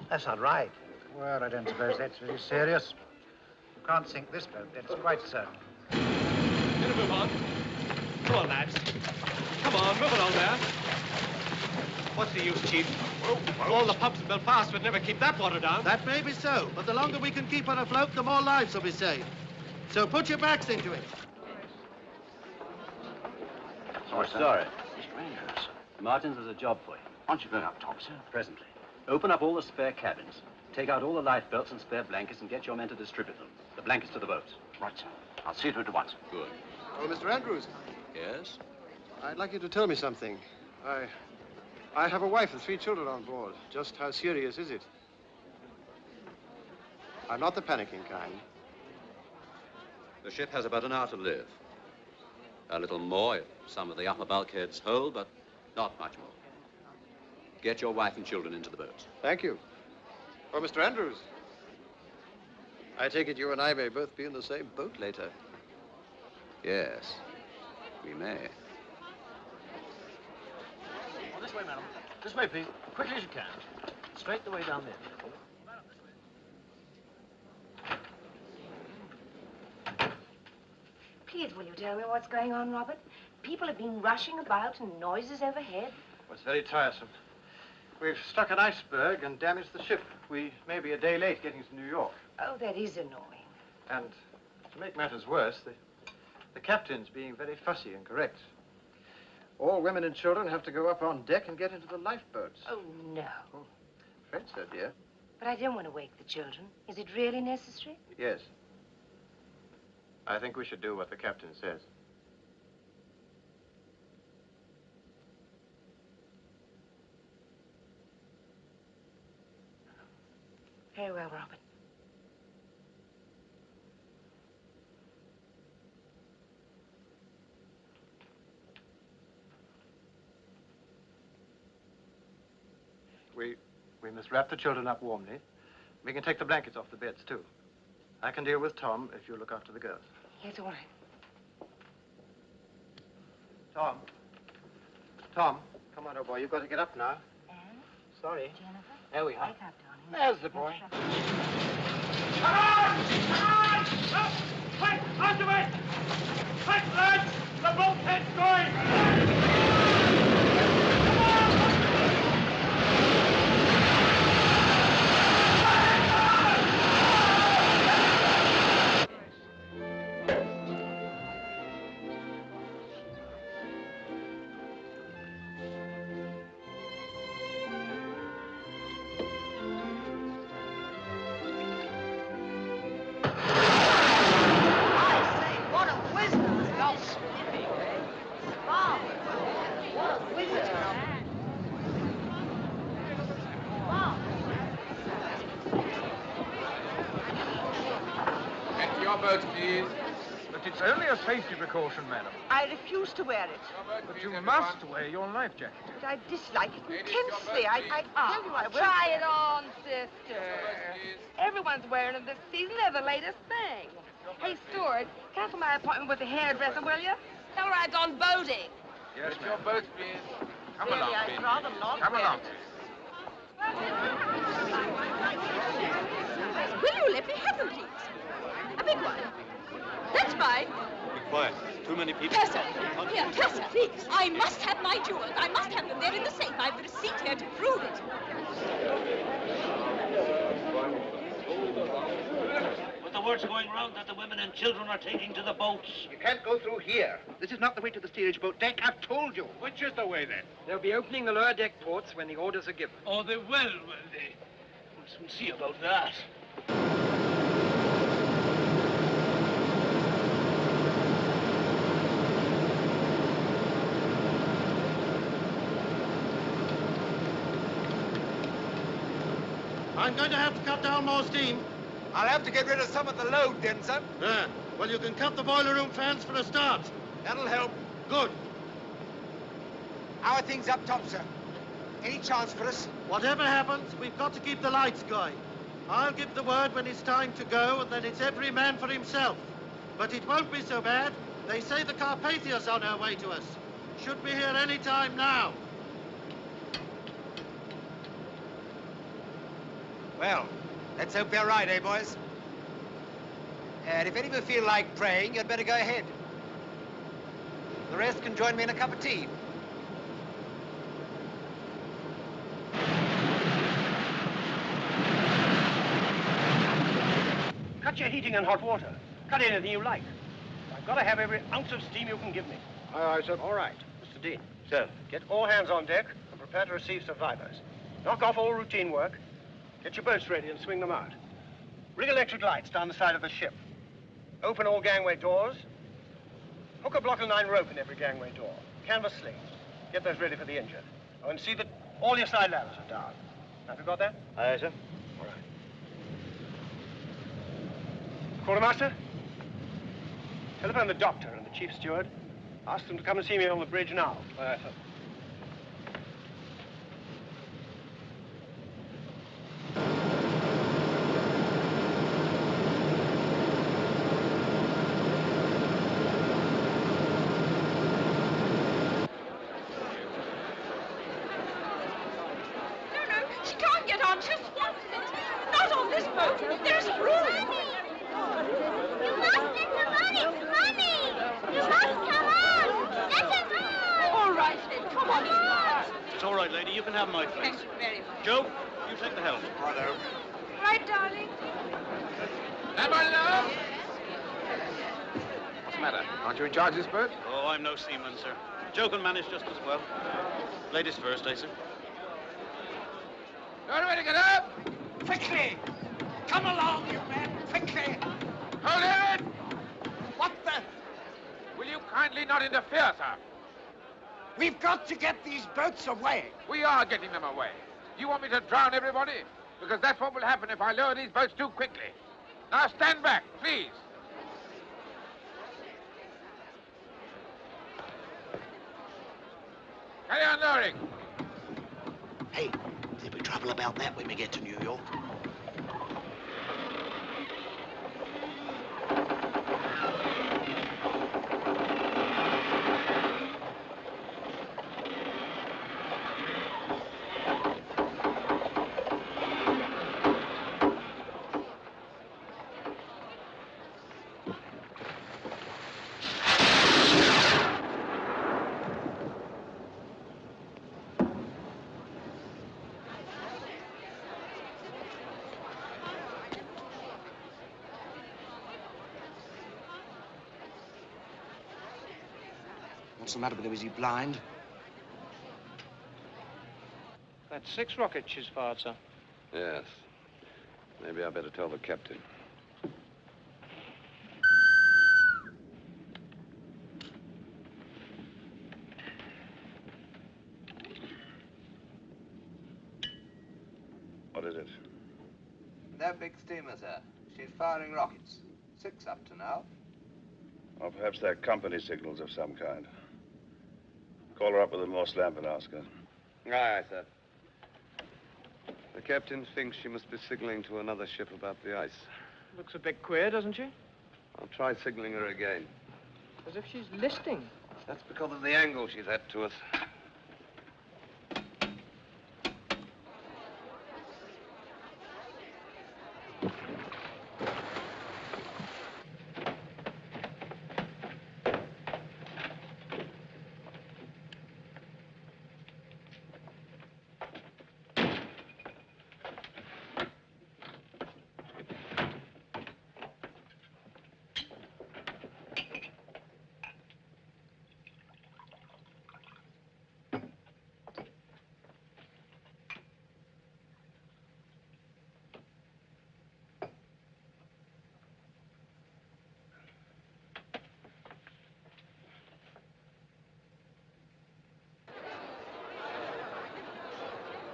That's not right. Well, I don't suppose that's very serious. You can't sink this boat, that's quite certain. Better move on. Come on, lads. Come on, move along there. What's the use, Chief? All the pumps in Belfast would never keep that water down. That may be so, but the longer we can keep her afloat, the more lives will be saved. So put your backs into it. Sorry. Mr. Andrews, Martins has a job for you. Why don't you bring up top, sir? Presently. Open up all the spare cabins. Take out all the lifebelts and spare blankets and get your men to distribute them. The blankets to the boats. Right, sir. I'll see to it at once. Good. Oh, Mr. Andrews. Yes? I'd like you to tell me something. I have a wife and 3 children on board. Just how serious is it? I'm not the panicking kind. The ship has about an hour to live. A little more if some of the upper bulkheads hold, but not much more. Get your wife and children into the boats. Thank you. Oh, Mr. Andrews. I take it you and I may both be in the same boat later. Yes, we may. Oh, this way, madam. This way, please. Quickly as you can. Straight the way down there. Please, will you tell me what's going on, Robert? People have been rushing about and noises overhead. Well, it's very tiresome. We've struck an iceberg and damaged the ship. We may be a day late getting to New York. Oh, that is annoying. And to make matters worse, the captain's being very fussy and correct. All women and children have to go up on deck and get into the lifeboats. Oh, no. Afraid so, dear. But I don't want to wake the children. Is it really necessary? Yes. I think we should do what the captain says. Very well, Robert. We must wrap the children up warmly. We can take the blankets off the beds, too. I can deal with Tom if you look after the girls. Yes, all right. Tom, come on, old boy. You've got to get up now. Anne? Sorry. Jennifer? There we are. Wake up, darling. There's the boy. Come on! Come on! Up! Quick! Out of it! Quick, lads! The bulkhead's going! What a wisdom! Y'all sniffing. Mom, what a wisdom! Mom. Get to your boat, please. But it's only a safety precaution, madam. I refuse to wear it. But you must wear your life jacket. But I dislike it intensely. I tell you I will. Try it on, sister. Everyone's wearing it this season. They're the latest thing. Hey, Stewart, cancel my appointment with the hairdresser, will you? Tell her I've gone boating. Yes, get your boat, please. Come Really, along, I'd please. rather not Come wear along. Will you let me have them, please? A big one. That's fine. Quiet. Too many people. Tessa! Here, Tessa, please. I must have my jewels. I must have them. They're in the safe. I've the receipt here to prove it. But the word's going round that the women and children are taking to the boats. You can't go through here. This is not the way to the steerage boat deck. I've told you. Which is the way, then? They'll be opening the lower deck ports when the orders are given. Oh, they will they? We'll soon see about that. I'm going to have to cut down more steam. I'll have to get rid of some of the load, Denson. There. Well, you can cut the boiler room fans for a start. That'll help. Good. How are things up top, sir? Any chance for us? Whatever happens, we've got to keep the lights going. I'll give the word when it's time to go, and then it's every man for himself. But it won't be so bad. They say the Carpathia's on her way to us. Should be here any time now. Well, let's hope they're right, eh, boys? And if any of you feel like praying, you'd better go ahead. The rest can join me in a cup of tea. Cut your heating and hot water. Cut anything you like. I've got to have every ounce of steam you can give me. Aye, aye, sir. All right, Mr. Dean. Sir. Get all hands on deck and prepare to receive survivors. Knock off all routine work. Get your boats ready and swing them out. Rig electric lights down the side of the ship. Open all gangway doors. Hook a block of 9 rope in every gangway door. Canvas slings. Get those ready for the injured. Oh, and see that all your side ladders are down. Have you got that? Aye, sir. All right. Quartermaster? Telephone the doctor and the chief steward. Ask them to come and see me on the bridge now. Aye, sir. She can't get on. She's swamped in it. Not on this boat. There's room. You must get the money! Mommy! You must come on! Let us on! All right, then. Come on. It's all right, lady. You can have my place. Thank you very much. Joe, you take the helm. Righto. Right, darling. What's the matter? Aren't you in charge of this boat? Oh, I'm no seaman, sir. Joe can manage just as well. Ladies first, eh, sir? Everybody get up! Quickly! Come along, you men! Quickly! Hold it! What the? Will you kindly not interfere, sir? We've got to get these boats away. We are getting them away. You want me to drown everybody? Because that's what will happen if I lower these boats too quickly. Now stand back, please. Carry on lowering. Hey, there'll be trouble about that when we get to New York. What's the matter with him? Is he blind? That's 6 rockets she's fired, sir. Yes. Maybe I better tell the captain. What is it? That big steamer, sir. She's firing rockets. 6 up to now. Or perhaps they're company signals of some kind. Call her up with a Morse lamp and ask her. Aye, sir. The captain thinks she must be signaling to another ship about the ice. Looks a bit queer, doesn't she? I'll try signaling her again. As if she's listing. That's because of the angle she's at to us.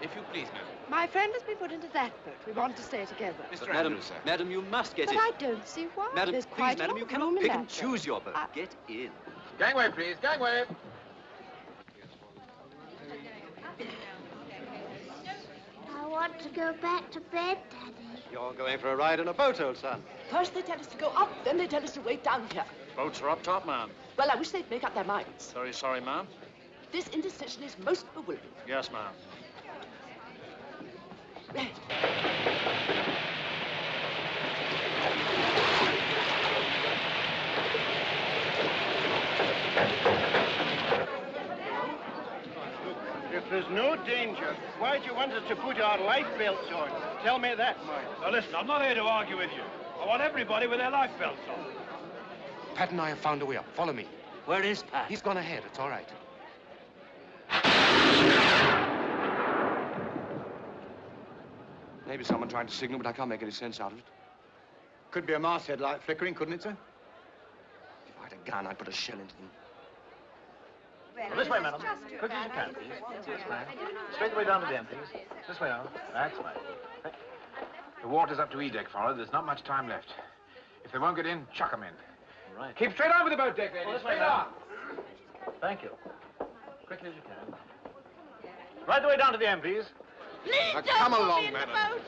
If you please, madam. My friend has been put into that boat. We want to stay together. Mr. Madam, Andrews, sir. madam, you must get But in. I don't see why. Madam, There's please, quite madam, you enough cannot room in pick that and choose your boat. Get in. Gangway, please. Gangway. I want to go back to bed, Daddy. You're going for a ride in a boat, old son. First they tell us to go up, then they tell us to wait down here. Boats are up top, ma'am. Well, I wish they'd make up their minds. Very sorry, ma'am. This indecision is most bewildering. Yes, ma'am. If there's no danger, why'd you want us to put our life belts on? Tell me that, Mike. Now listen, I'm not here to argue with you. I want everybody with their life belts on. Pat and I have found a way up. Follow me. Where is Pat? He's gone ahead. It's all right. Maybe someone trying to signal, but I can't make any sense out of it. Could be a masthead light flickering, couldn't it, sir? If I had a gun, I'd put a shell into them. Well, this way, madam. Quick as you can, please. This way. Straight away down to the end, please. This way on. That's right. The water's up to E-deck, Farrell. There's not much time left. If they won't get in, chuck them in. All right. Keep straight on with the boat deck, ladies. This way, Straight madam. on. Thank you. Quickly as you can. Right the way down to the end, please. Please don't come put along, me in madam. the boat.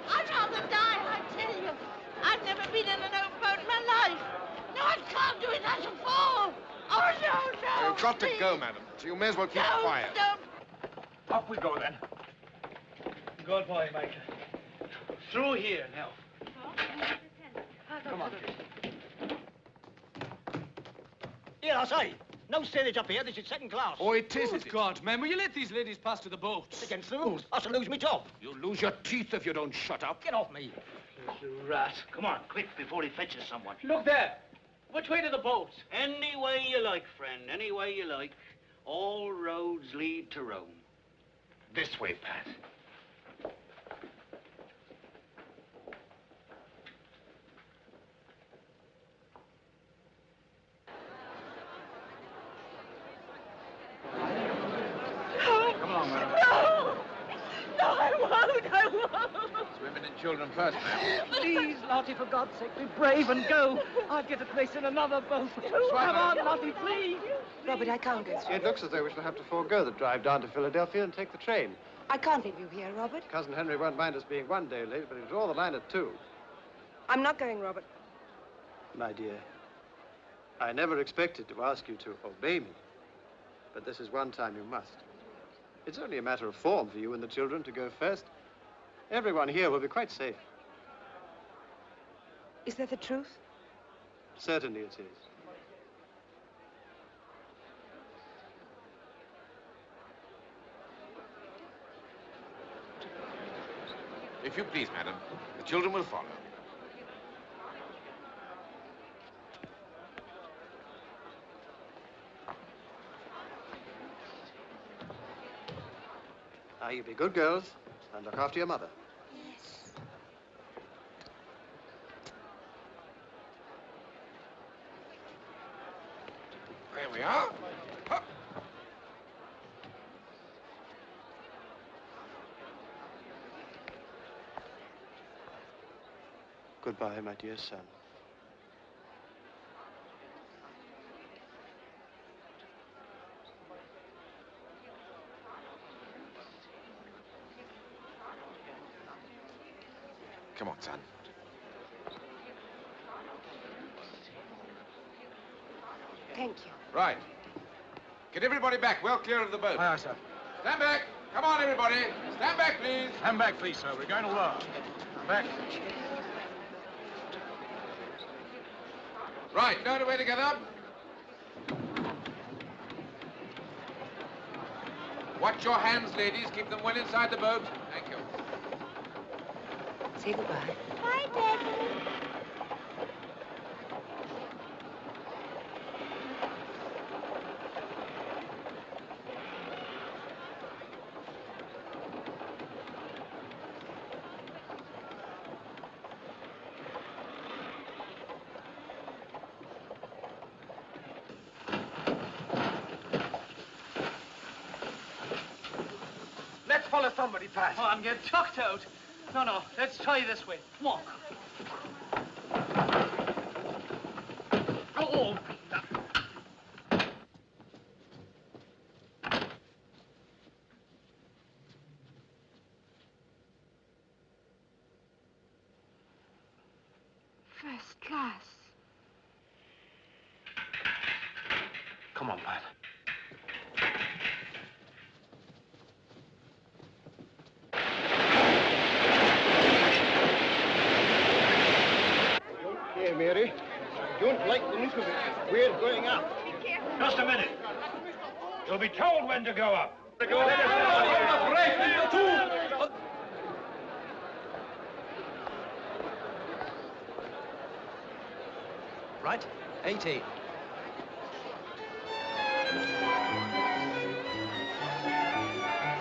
I'd rather die, I tell you. I've never been in an open boat in my life. No, I can't do it. I shall fall. Oh, no, no. You've got to please. go, madam. So you may as well keep No, quiet. don't. Off we go, then. Good boy, Major. Through here now. Come on. Here, I say. No steerage up here. This is second class. Oh, it is. Good God, man, will you let these ladies pass to the boats? Against the rules. I shall lose my job. You'll lose your teeth if you don't shut up. Get off me. Rat. Come on, quick, before he fetches someone. Look there. Which way to the boats? Any way you like, friend. Any way you like. All roads lead to Rome. This way, Pat. Come along, madam. No! No, I won't. It's women and children first, ma'am. Please, Lottie, for God's sake, be brave and go. I'll get a place in another boat. Come on, Lottie, please. Robert, I can't go through. It looks as though we shall have to forego the drive down to Philadelphia and take the train. I can't leave you here, Robert. Cousin Henry won't mind us being 1 day late, but he'll draw the line at 2. I'm not going, Robert. My dear, I never expected to ask you to obey me, but this is one time you must. It's only a matter of form for you and the children to go first. Everyone here will be quite safe. Is that the truth? Certainly it is. If you please, madam, the children will follow. Now, you be good girls and look after your mother. Yes. There we are. Up. Goodbye, my dear son. Come on, son. Thank you. Right. Get everybody back, well clear of the boat. Aye, aye, sir. Stand back. Come on, everybody. Stand back, please. Stand back, please, sir. We're going to lower. Back. Right, stowed away together. Watch your hands, ladies. Keep them well inside the boat. Thank you. Say goodbye. Bye, Daddy. call us somebody, Pat. Oh, I'm getting tucked out. No, let's try this way. Come on. Oh, First class. Come on, Pat. Here, Mary. I don't like the look of it. We're going up. Just a minute. You'll be told when to go up. Right, 80.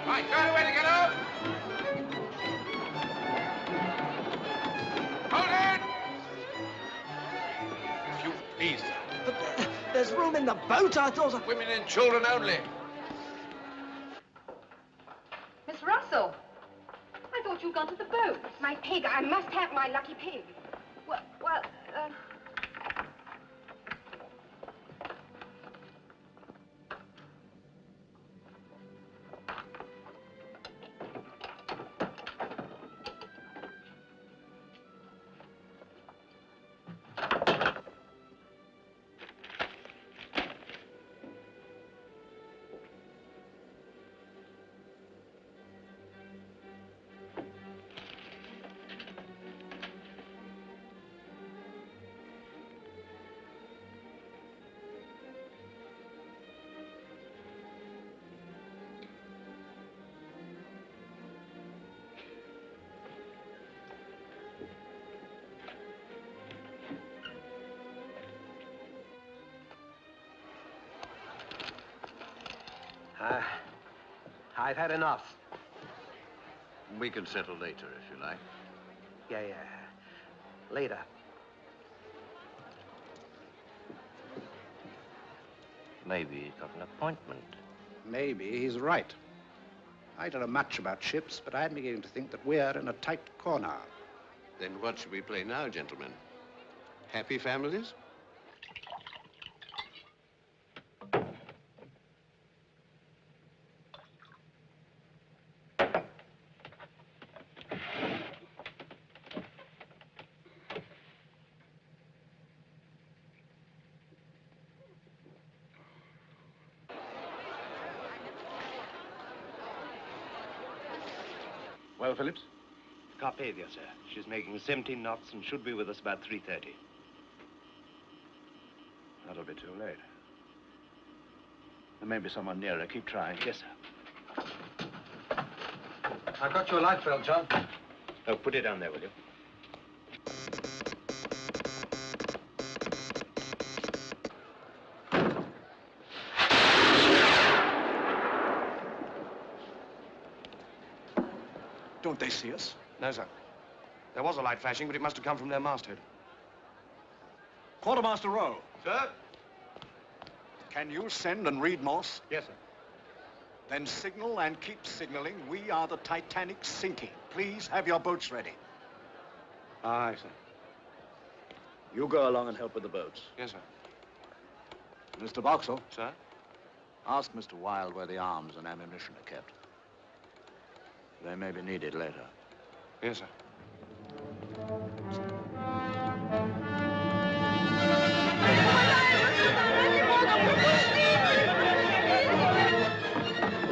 Right, got a way to get up. Hold it! If you please, sir. But there's room in the boat, I thought. Women and children only. Miss Russell, I thought you'd gone to the boat. My pig. I must have my lucky pig. Well, I've had enough. We can settle later, if you like. Yeah. Later. Maybe he's got an appointment. Maybe he's right. I don't know much about ships, but I'm beginning to think that we're in a tight corner. Then what should we play now, gentlemen? Happy families? Well, Phillips? Carpathia, sir. She's making 17 knots and should be with us about 3:30. That'll be too late. There may be someone nearer. Keep trying. Yes, sir. I've got your light belt, John. Oh, put it down there, will you? Don't they see us? No, sir. There was a light flashing, but it must have come from their masthead. Quartermaster Rowe. Sir? Can you send and read Morse? Yes, sir. Then signal and keep signaling. We are the Titanic sinking. Please have your boats ready. Aye, sir. You go along and help with the boats. Yes, sir. Mr. Boxall. Sir? Ask Mr. Wilde where the arms and ammunition are kept. They may be needed later. Yes, sir.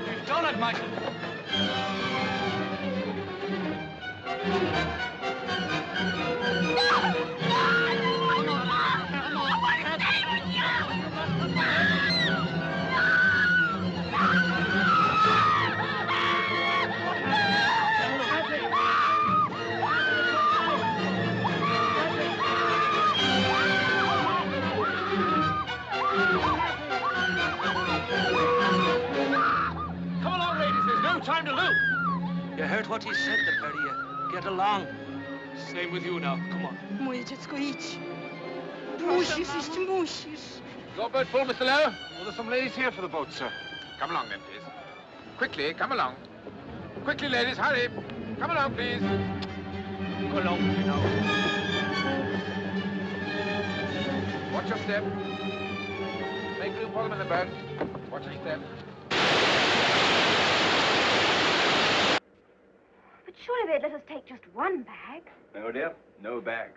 You've done it, Michael. Time to lose. You heard what he said, the pair of you. Get along. Same with you now. Come on. Moje dziecko, idź. Musisz iść, musisz. Your boat full, Mr. Lowe? Well, there's some ladies here for the boat, sir. Come along then, please. Quickly, come along. Quickly, ladies, hurry. Come along, please. Go along, you know. Watch your step. Make room for them in the boat. Watch your step. But surely they'd let us take just one bag. No, dear. No bag.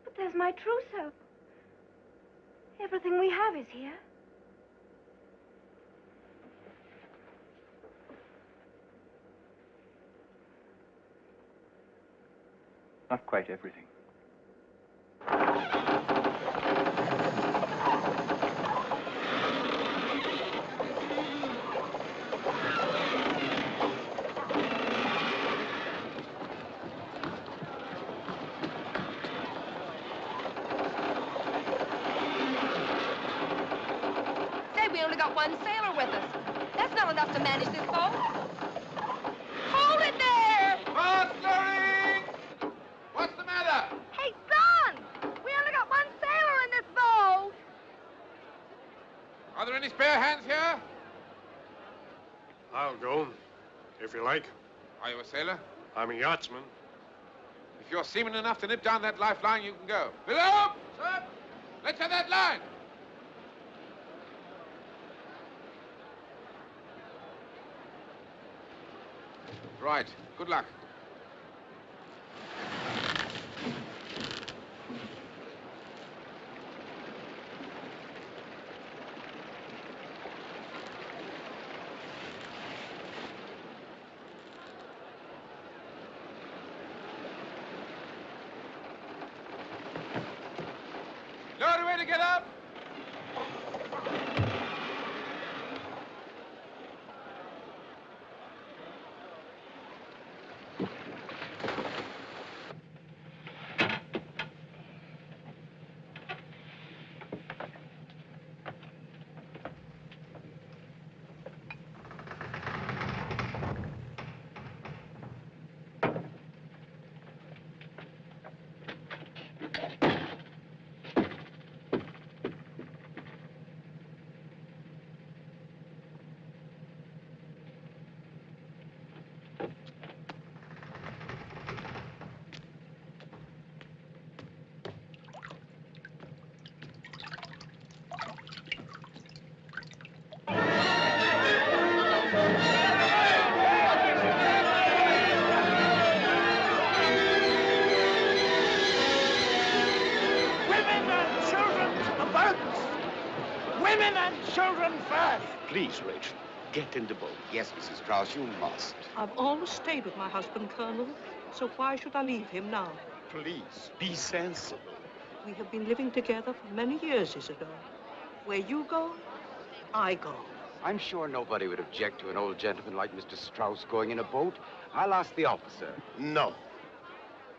But there's my trousseau. Everything we have is here. Not quite everything. Say, we only got one sailor with us. That's not enough to manage this boat. Hold it there! Mastering! What's the matter? Hey, son! We only got one sailor in this boat. Are there any spare hands here? I'll go, if you like. Are you a sailor? I'm a yachtsman. If you're seaman enough to nip down that lifeline, you can go. Below! Sir! Let's have that line! Right. Good luck. Lower away to get up. Women and children first! Please, Rachel, get in the boat. Yes, Mrs. Strauss, you must. I've always stayed with my husband, Colonel, so why should I leave him now? Please, be sensible. We have been living together for many years, Isidore. Where you go, I go. I'm sure nobody would object to an old gentleman like Mr. Strauss going in a boat. I'll ask the officer. No.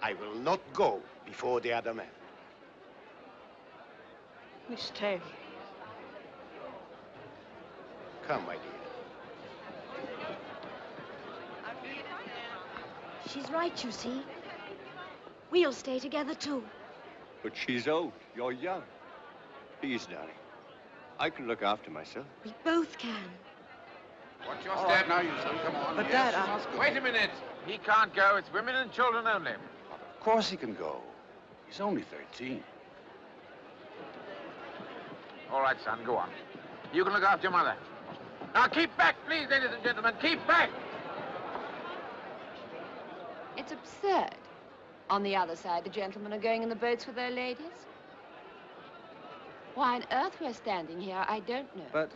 I will not go before the other man. Miss Taylor. Come, my dear. She's right, you see. We'll stay together, too. But she's old. You're young. Please, darling. I can look after myself. We both can. Watch your All step. right, now, you son, come on. But, Yes, Dad, you must go. Wait a minute. He can't go. It's women and children only. Of course he can go. He's only 13. All right, son, go on. You can look after your mother. Now, keep back, please, ladies and gentlemen. Keep back. It's absurd. On the other side, the gentlemen are going in the boats with their ladies. Why on earth we're standing here, I don't know. But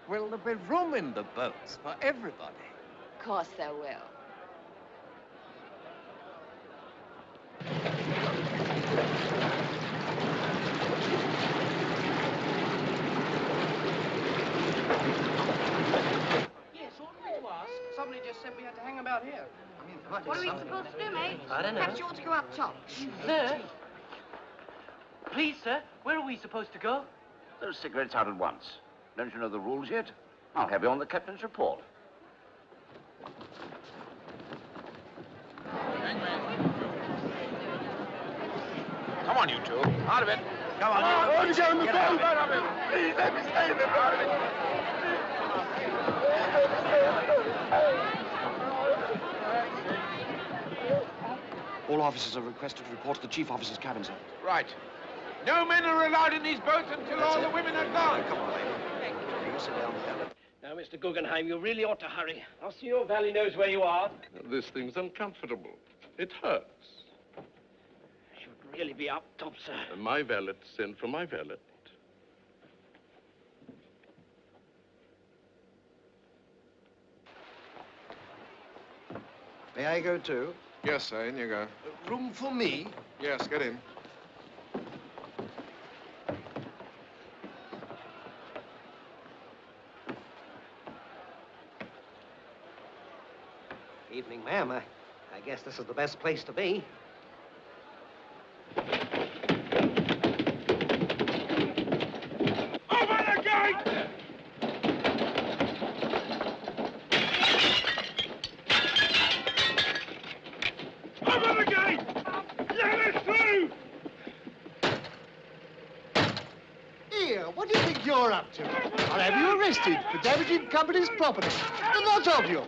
will there be room in the boats for everybody? Of course there will. Yes, all right to ask. Somebody just said we had to hang about here. I mean, What are we supposed to do, mate? I don't know. Perhaps you ought to go up top. Sir? Please, sir, where are we supposed to go? Those cigarettes out at once. Don't you know the rules yet? I'll have you on the captain's report. Come on, you two. Out of it. Come on, you. let me get in the boat. Out of it. Please, let me stay in the boat. All officers are requested to report to the chief officer's cabin, sir. Right. No men are allowed in these boats until all the women are gone. Come on, lady. You sit down there. Now, Mr. Guggenheim, you really ought to hurry. Our CO Valley knows where you are. This thing's uncomfortable. It hurts. Should really be up top, sir. My valet sent for my valet. May I go too? Yes, sir, in you go. Room for me? Yes, get in. Evening, ma'am. I guess this is the best place to be. Open the gate! Open the gate! Let us through! Here, what do you think you're up to? I'll have you arrested for damaging company's property. The lot of you.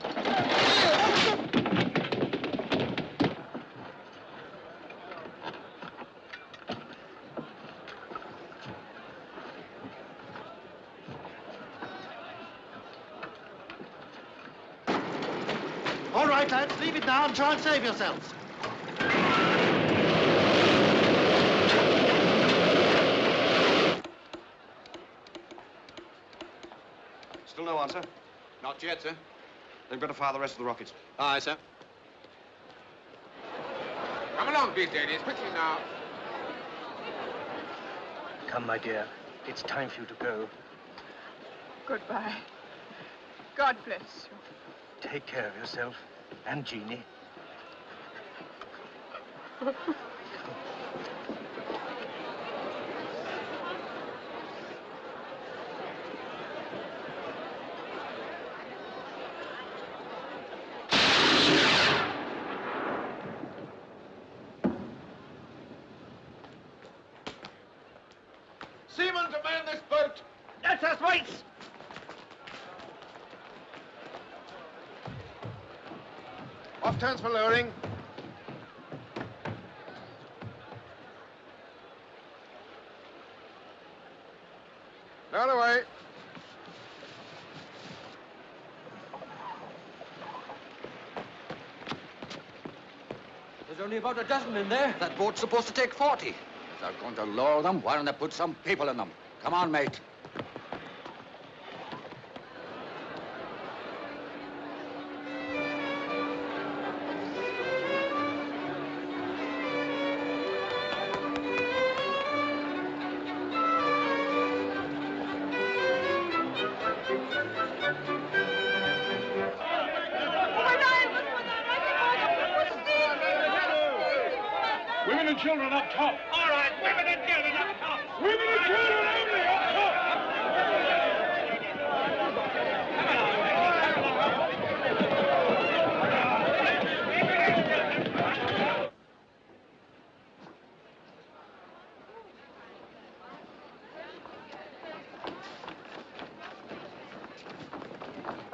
All right, lads, leave it now and try and save yourselves. Still no answer? Not yet, sir. They've got to fire the rest of the rockets. Aye, sir. Come along, big ladies, quickly now. Come, my dear. It's time for you to go. Goodbye. God bless you. Take care of yourself and Jeannie. Seaman to man this boat! That's us, mates! Off turns for lowering. Lower away. There's only about a dozen in there. That boat's supposed to take 40. If they're going to lower them, why don't they put some people in them? Come on, mate. Women and children up top. All right, women and children up top. Women and children only up top.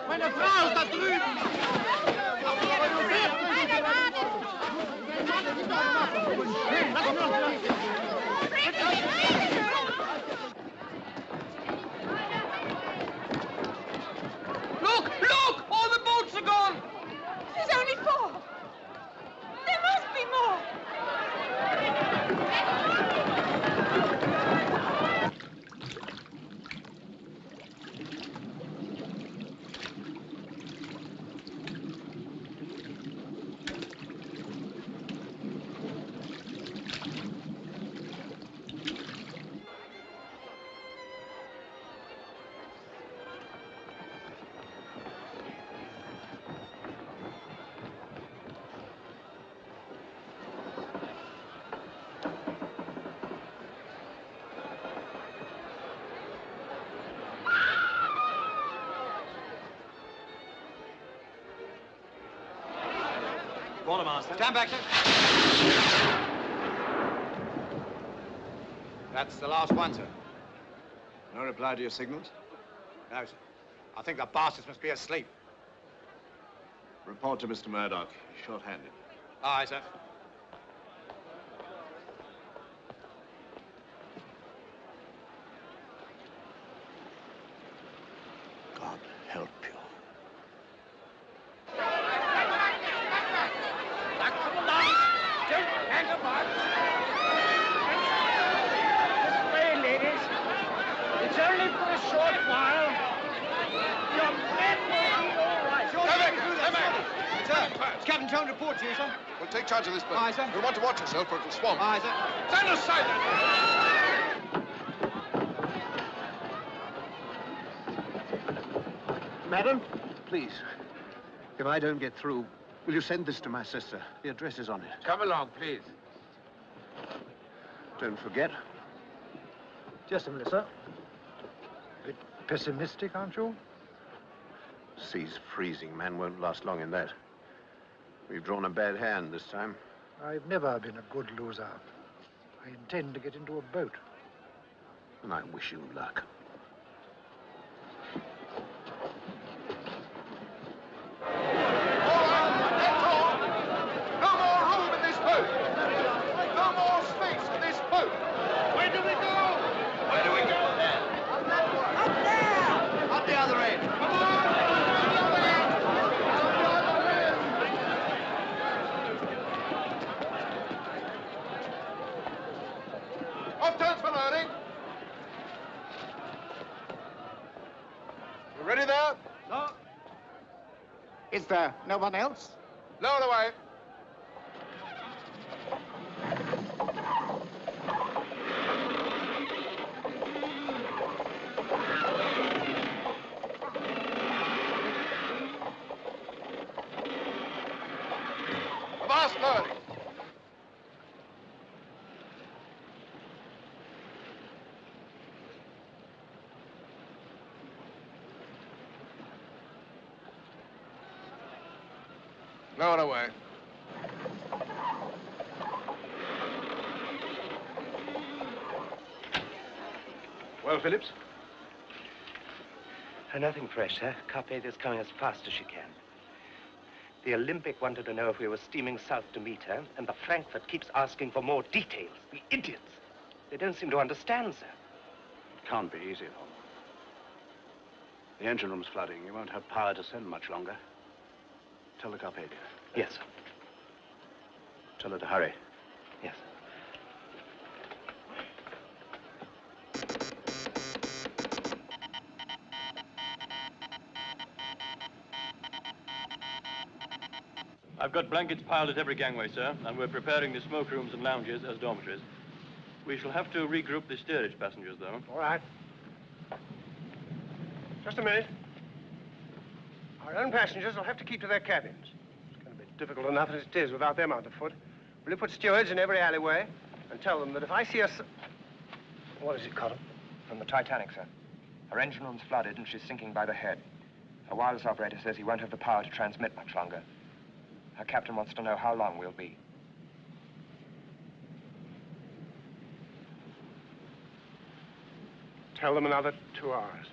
Meine Frau ist da drüben! Look! Look! All the boats are gone! There's only 4. There must be more. Quartermaster. Stand back, sir. That's the last one, sir. No reply to your signals? No, sir. I think the bastards must be asleep. Report to Mr. Murdoch. Short-handed. Aye, sir. God help you. Back from the line. Don't hang about. This way, ladies. It's only for a short while. Your men will be all right. Sir, it's Captain Jones report to you, sir. We'll take charge of this boat. Aye, sir. You'll want to watch yourself, for it will swamp. Aye, sir. Stand aside, Madam, please, if I don't get through, will you send this to my sister? The address is on it. Come along, please. Don't forget. Just a minute, sir. A bit pessimistic, aren't you? Sea's freezing. Man won't last long in that. We've drawn a bad hand this time. I've never been a good loser. I intend to get into a boat. And I wish you luck. No more room in this boat! No more space in this boat! Where do we go? Where do we go? Up that one. Up there! Up the other end. Come on! Off turns for loading. You ready there? No. Is there no one else? Lower away. Avast loading. Lower away. Well, Phillips? Nothing fresh, sir. Carpathia's coming as fast as she can. The Olympic wanted to know if we were steaming south to meet her, and the Frankfurt keeps asking for more details. The idiots. They don't seem to understand, sir. It can't be easy, though. The engine room's flooding. You won't have power to send much longer. Tell the Carpathia. Yes, sir. Tell her to hurry. Yes. I've got blankets piled at every gangway, sir, and we're preparing the smoke rooms and lounges as dormitories. We shall have to regroup the steerage passengers, though. All right. Just a minute. Our own passengers will have to keep to their cabins. It's going to be difficult enough as it is without them underfoot. Will you put stewards in every alleyway and tell them that if I see a... What is it, Cotton? From the Titanic, sir. Her engine room's flooded and she's sinking by the head. Her wireless operator says he won't have the power to transmit much longer. Her captain wants to know how long we'll be. Tell them another 2 hours.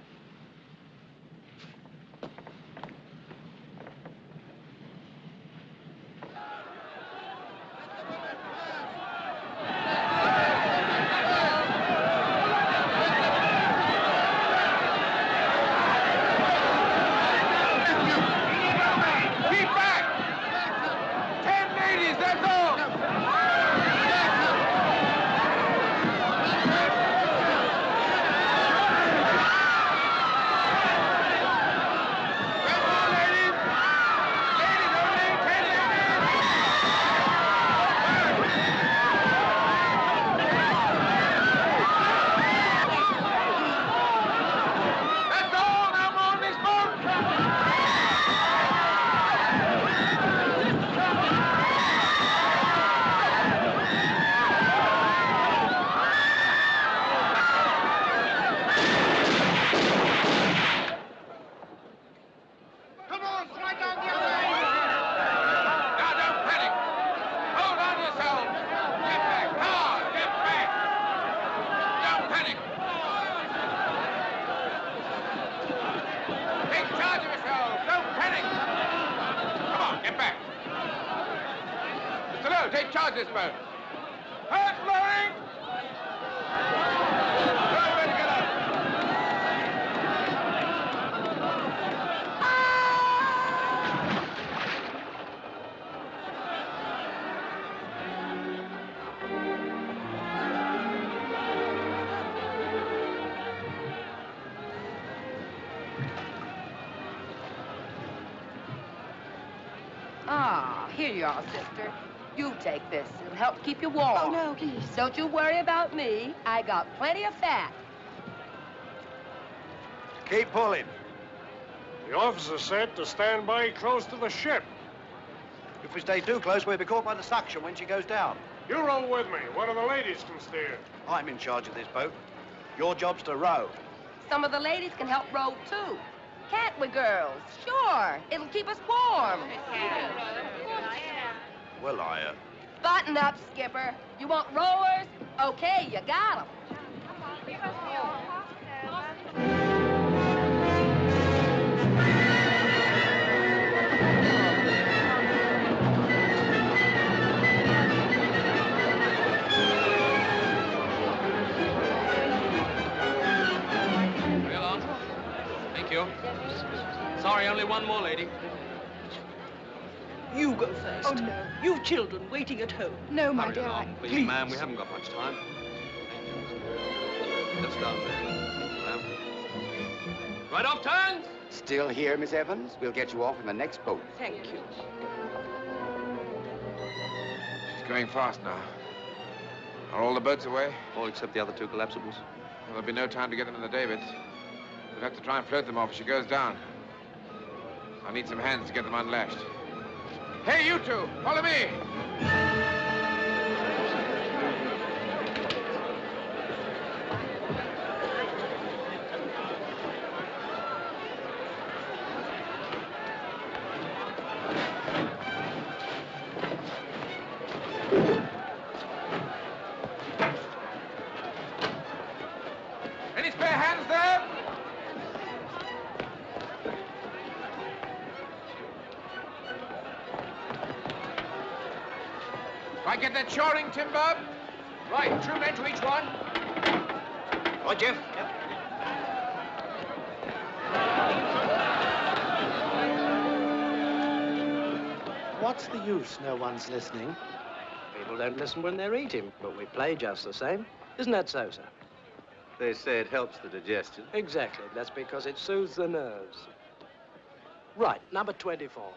Joe, take charge of this boat. Hands blowing! Ah, here you are, sister. You take this. It'll help keep you warm. Oh, no, please. Don't you worry about me. I got plenty of fat. Keep pulling. The officer said to stand by close to the ship. If we stay too close, we'll be caught by the suction when she goes down. You row with me. One of the ladies can steer. I'm in charge of this boat. Your job's to row. Some of the ladies can help row, too. Can't we, girls? Sure. It'll keep us warm. Well, I, Button up, Skipper. You want rowers? Okay, you got 'em. Real on. Thank you. Sorry, only one more lady. You go first. Oh, no. You've children waiting at home. No, my Hurry dear. along, please, ma'am. We haven't got much time. Just down there, ma'am. Right off turns. Still here, Miss Evans? We'll get you off in the next boat. Thank you. She's going fast now. Are all the boats away? All except the other two collapsibles. Well, there'll be no time to get them in the davits. We'll have to try and float them off if she goes down. I'll need some hands to get them unlashed. Hey, you two, follow me. Any spare hands there? Right, get that shoring timber. Right, 2 men to each one. Right, Jeff? What's the use? No one's listening. People don't listen when they're eating, but we play just the same. Isn't that so, sir? They say it helps the digestion. Exactly. That's because it soothes the nerves. Right, number 24.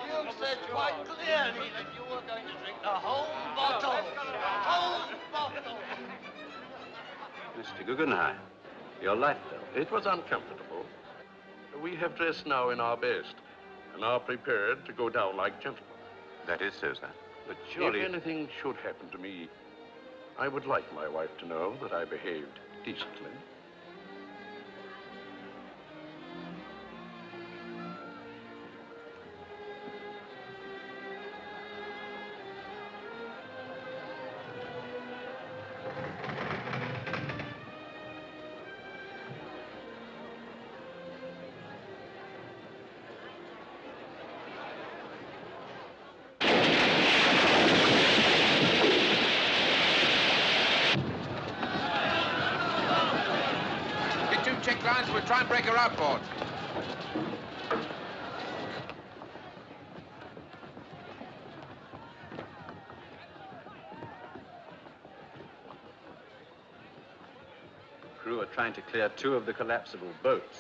You said quite clearly that you were going to drink the whole bottle. The whole bottle. Mr. Guggenheim, your light bill. It was uncomfortable. We have dressed now in our best and are prepared to go down like gentlemen. That is so, sir. But surely, if anything should happen to me, I would like my wife to know that I behaved decently. Check lines, we'll try and break her outboard. Crew are trying to clear 2 of the collapsible boats.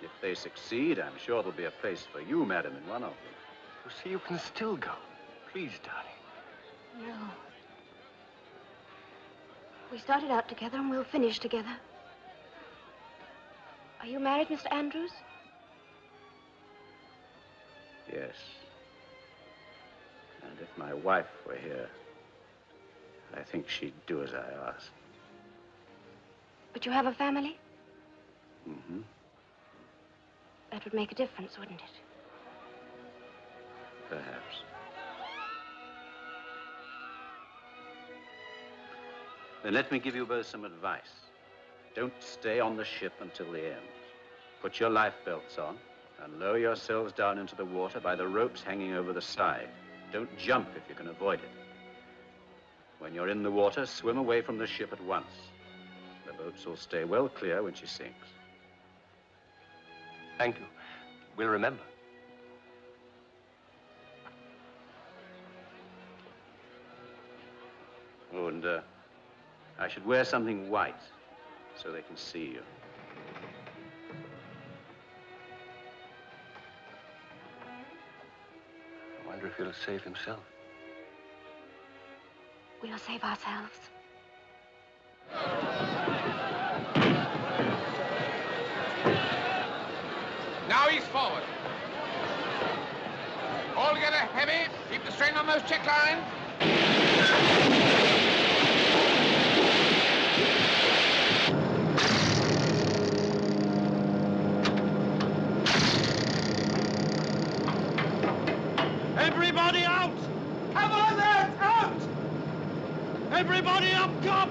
If they succeed, I'm sure there'll be a place for you, madam, in one of them. You see, you can still go. Please, darling. No. We started out together and we'll finish together. Are you married, Mr. Andrews? Yes. And if my wife were here, I think she'd do as I asked. But you have a family? Mm-hmm. That would make a difference, wouldn't it? Perhaps. Then let me give you both some advice. Don't stay on the ship until the end. Put your life belts on and lower yourselves down into the water by the ropes hanging over the side. Don't jump if you can avoid it. When you're in the water, swim away from the ship at once. The boats will stay well clear when she sinks. Thank you. We'll remember. Oh, and I should wear something white so they can see you. I wonder if he'll save himself. We'll save ourselves. Now he's forward. All together, heavy. Keep the strain on those check lines. Everybody out! Come on, lads, out! Everybody up top!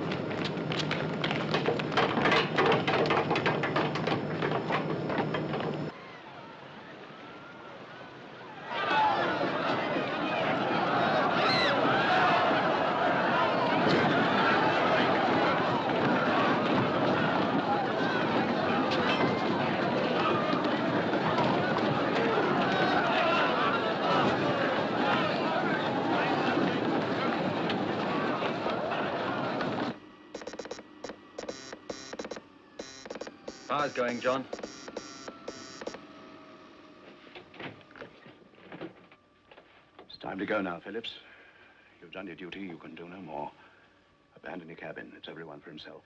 How's going, John? It's time to go now, Phillips. You've done your duty. You can do no more. Abandon your cabin. It's everyone for himself.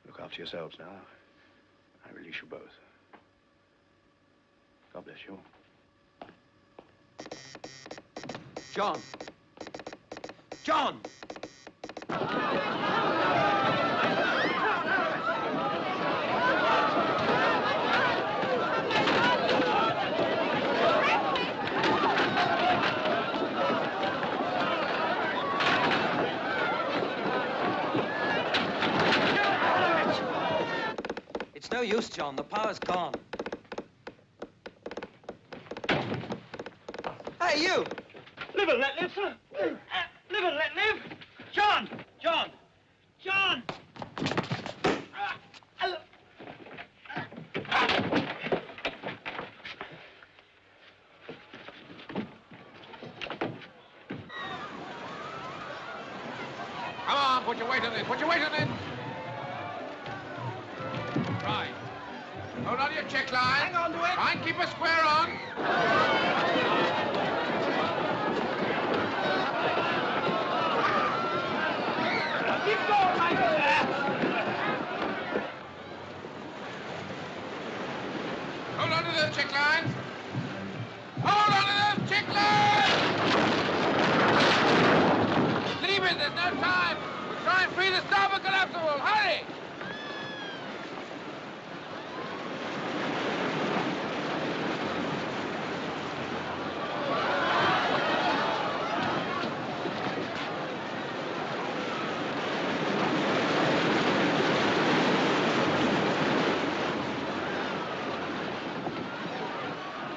Look after yourselves now. I release you both. God bless you. John! John! It's no use, John. The power's gone. Hey, you! Live and let live, sir. Live and let live. John! John! John! Come on, put your weight on it. Put your weight on it. Right. Hold on to your check line. Hang on to it. Try and keep a square on. Keep going, Michael. Hold on to those check lines. Hold on to those check lines! Leave it, there's no time. We'll try and free the starboard collapsible. Hurry!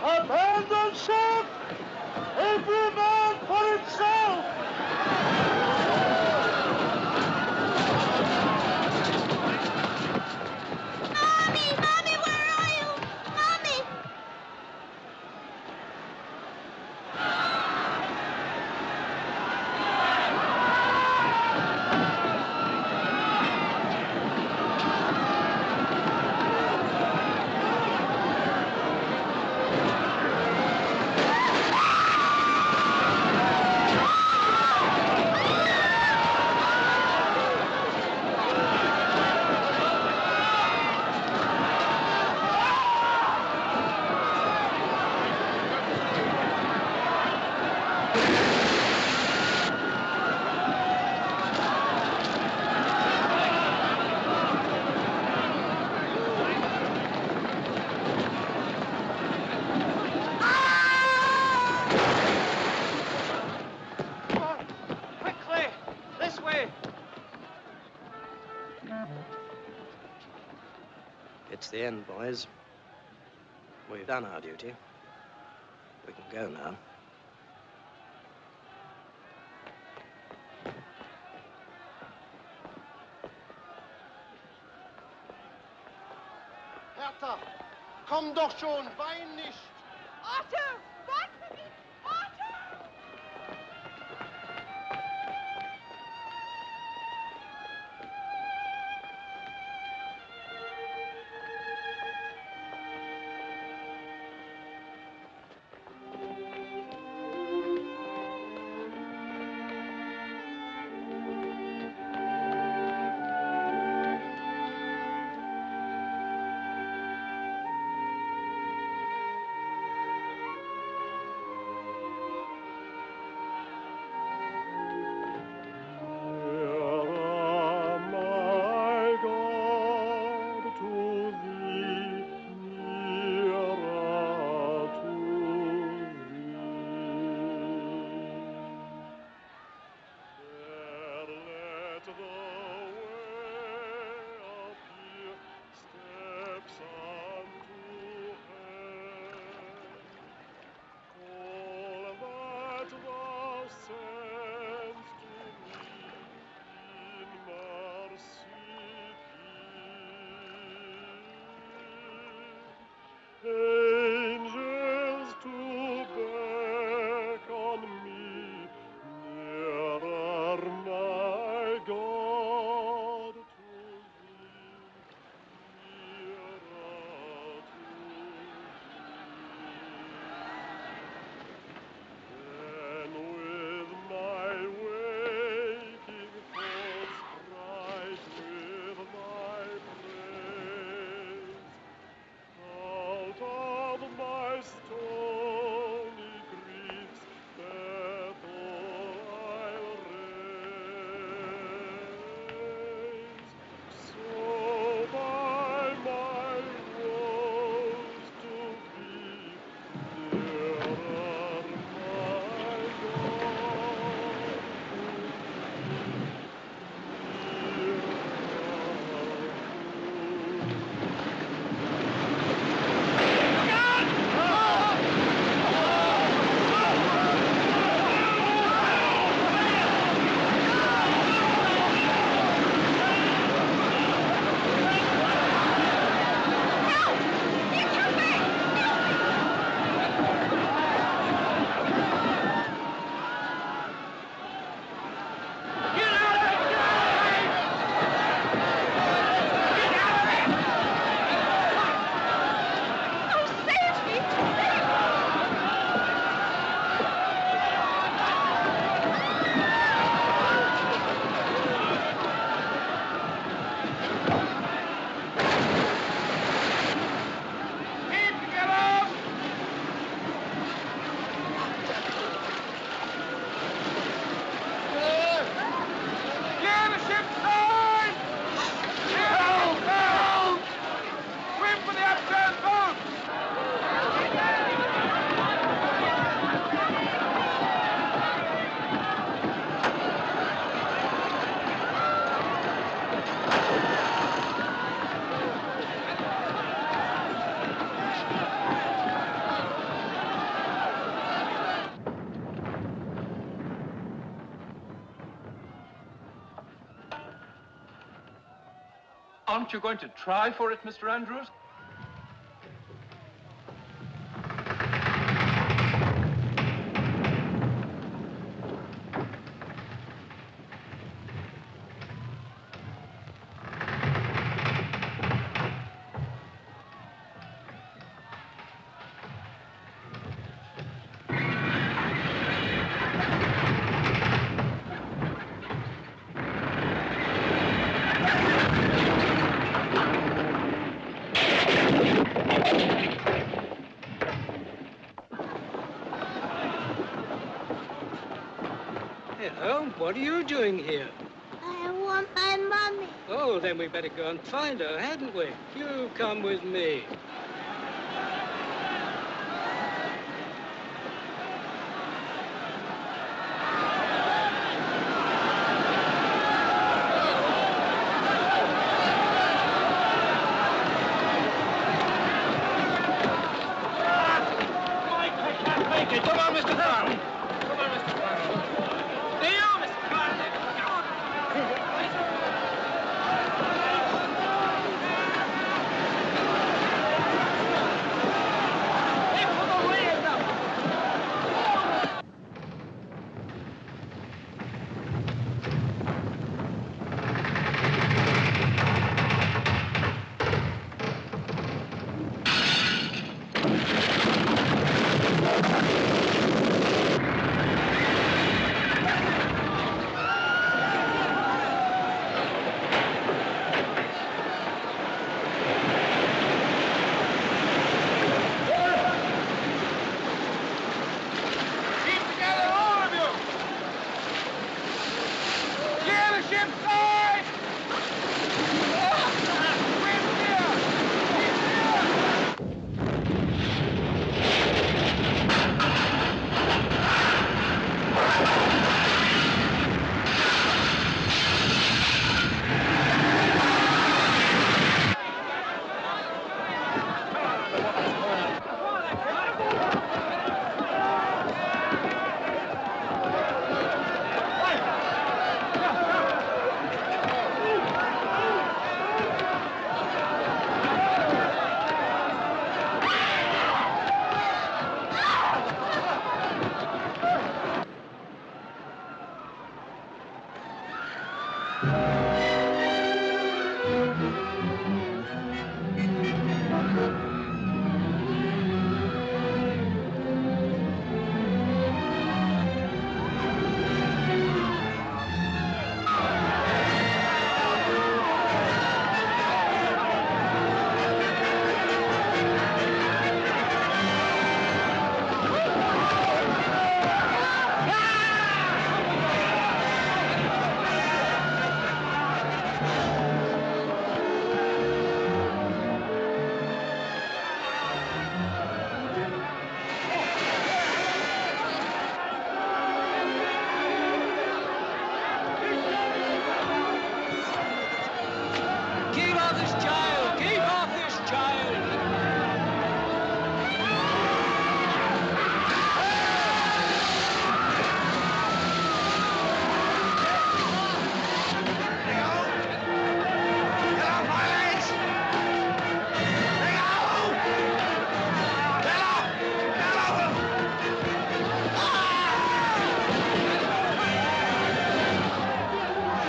Abandon ship! Every man for himself! Mommy! Mommy, where are you? Mommy! It's the end, boys. We've done our duty. We can go now. Hertha, komm doch schon, wein nicht. Otto, warte mich! Otto! Angels to beckon me nearer, my God, to thee, nearer to thee. Then with my waking thoughts bright with thy praise, out of my stony griefs, Bethel I'll raise. So by my woes to be nearer, my God, Aren't you going to try for it, Mr. Andrews? Hello, what are you doing here? I want my mommy. Oh, then we better go and find her, hadn't we? You come with me. Keep off this child! Keep off this child!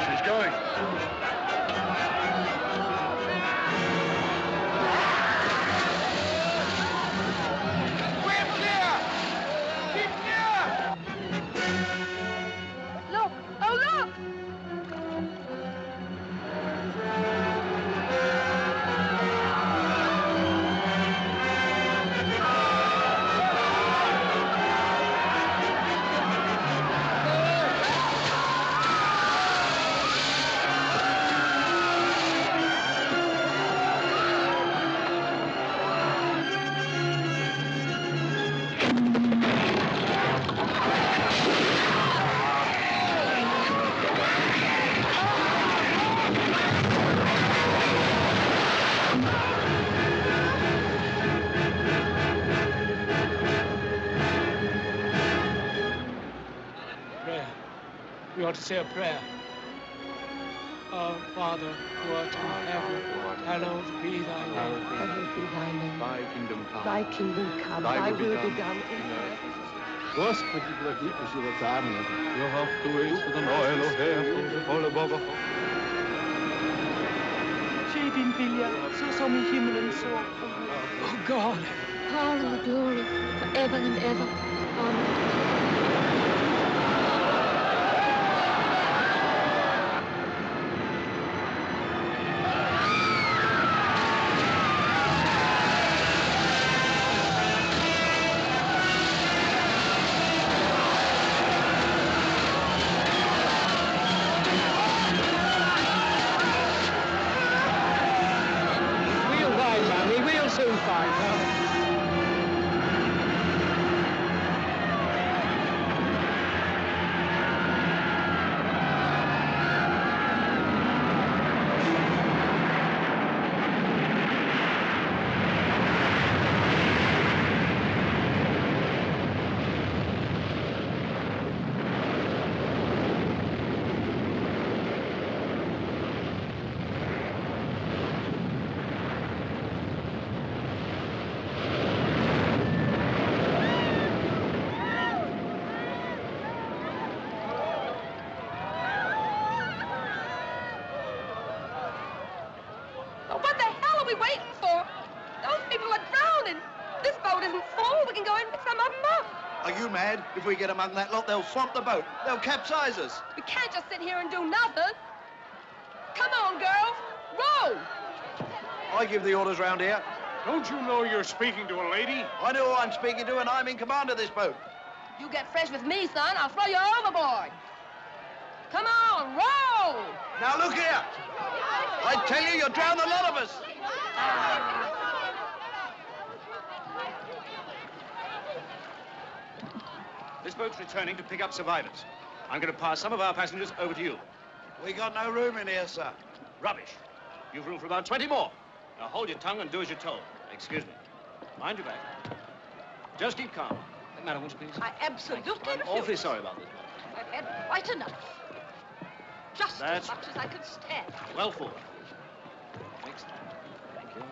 She's going. Look! Oh, look! Prayer. We ought to say a prayer. Our Father, who art in heaven, hallowed be thy name. Hallowed be thy name. Thy kingdom come. Thy kingdom come. Thy will be done in earth. Господи, благи по животам. You have to wait for the oil of hair, all above. Ske din vilja, så som i himmelen så på jorden. Oh God! Power and the glory, forever and ever. Amen. We'll find Mammy. We'll soon find her. Oh, what the hell are we waiting for? Those people are drowning. This boat isn't full. We can go in and pick some of them up. Are you mad? If we get among that lot, they'll swamp the boat. They'll capsize us. We can't just sit here and do nothing. Come on, girls. Row! I give the orders round here. Don't you know you're speaking to a lady? I know who I'm speaking to, and I'm in command of this boat. You get fresh with me, son. I'll throw you overboard. Come on, row! Now look here. I tell you, you'll drown a lot of us. This boat's returning to pick up survivors. I'm going to pass some of our passengers over to you. We got no room in here, sir. Rubbish. You've room for about 20 more. Now hold your tongue and do as you're told. Excuse me. Mind your back. Just keep calm. Madam, won't you please? I absolutely refuse. Awfully sorry about this. I've had quite enough. Just That's as much as I can stand. Well forward. Next. Thank you.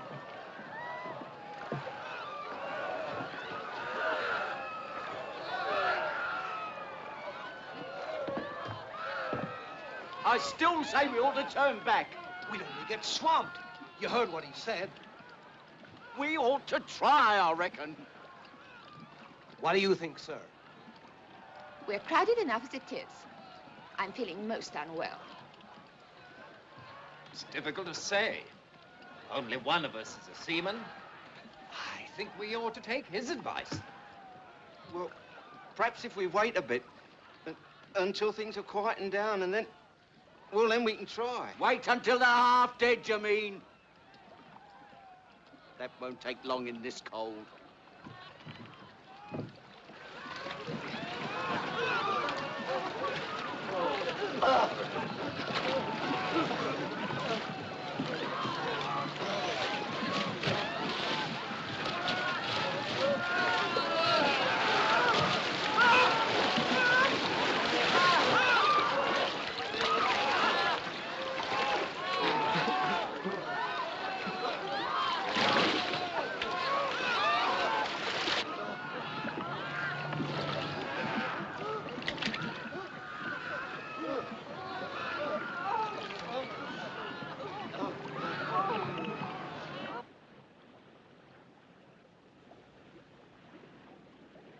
I still say we ought to turn back. We'd only get swamped. You heard what he said. We ought to try, I reckon. What do you think, sir? We're crowded enough as it is. I'm feeling most unwell. It's difficult to say. Only one of us is a seaman. I think we ought to take his advice. Well, perhaps if we wait a bit until things are quieting down and then... Well, then we can try. Wait until they're half dead, you mean? That won't take long in this cold.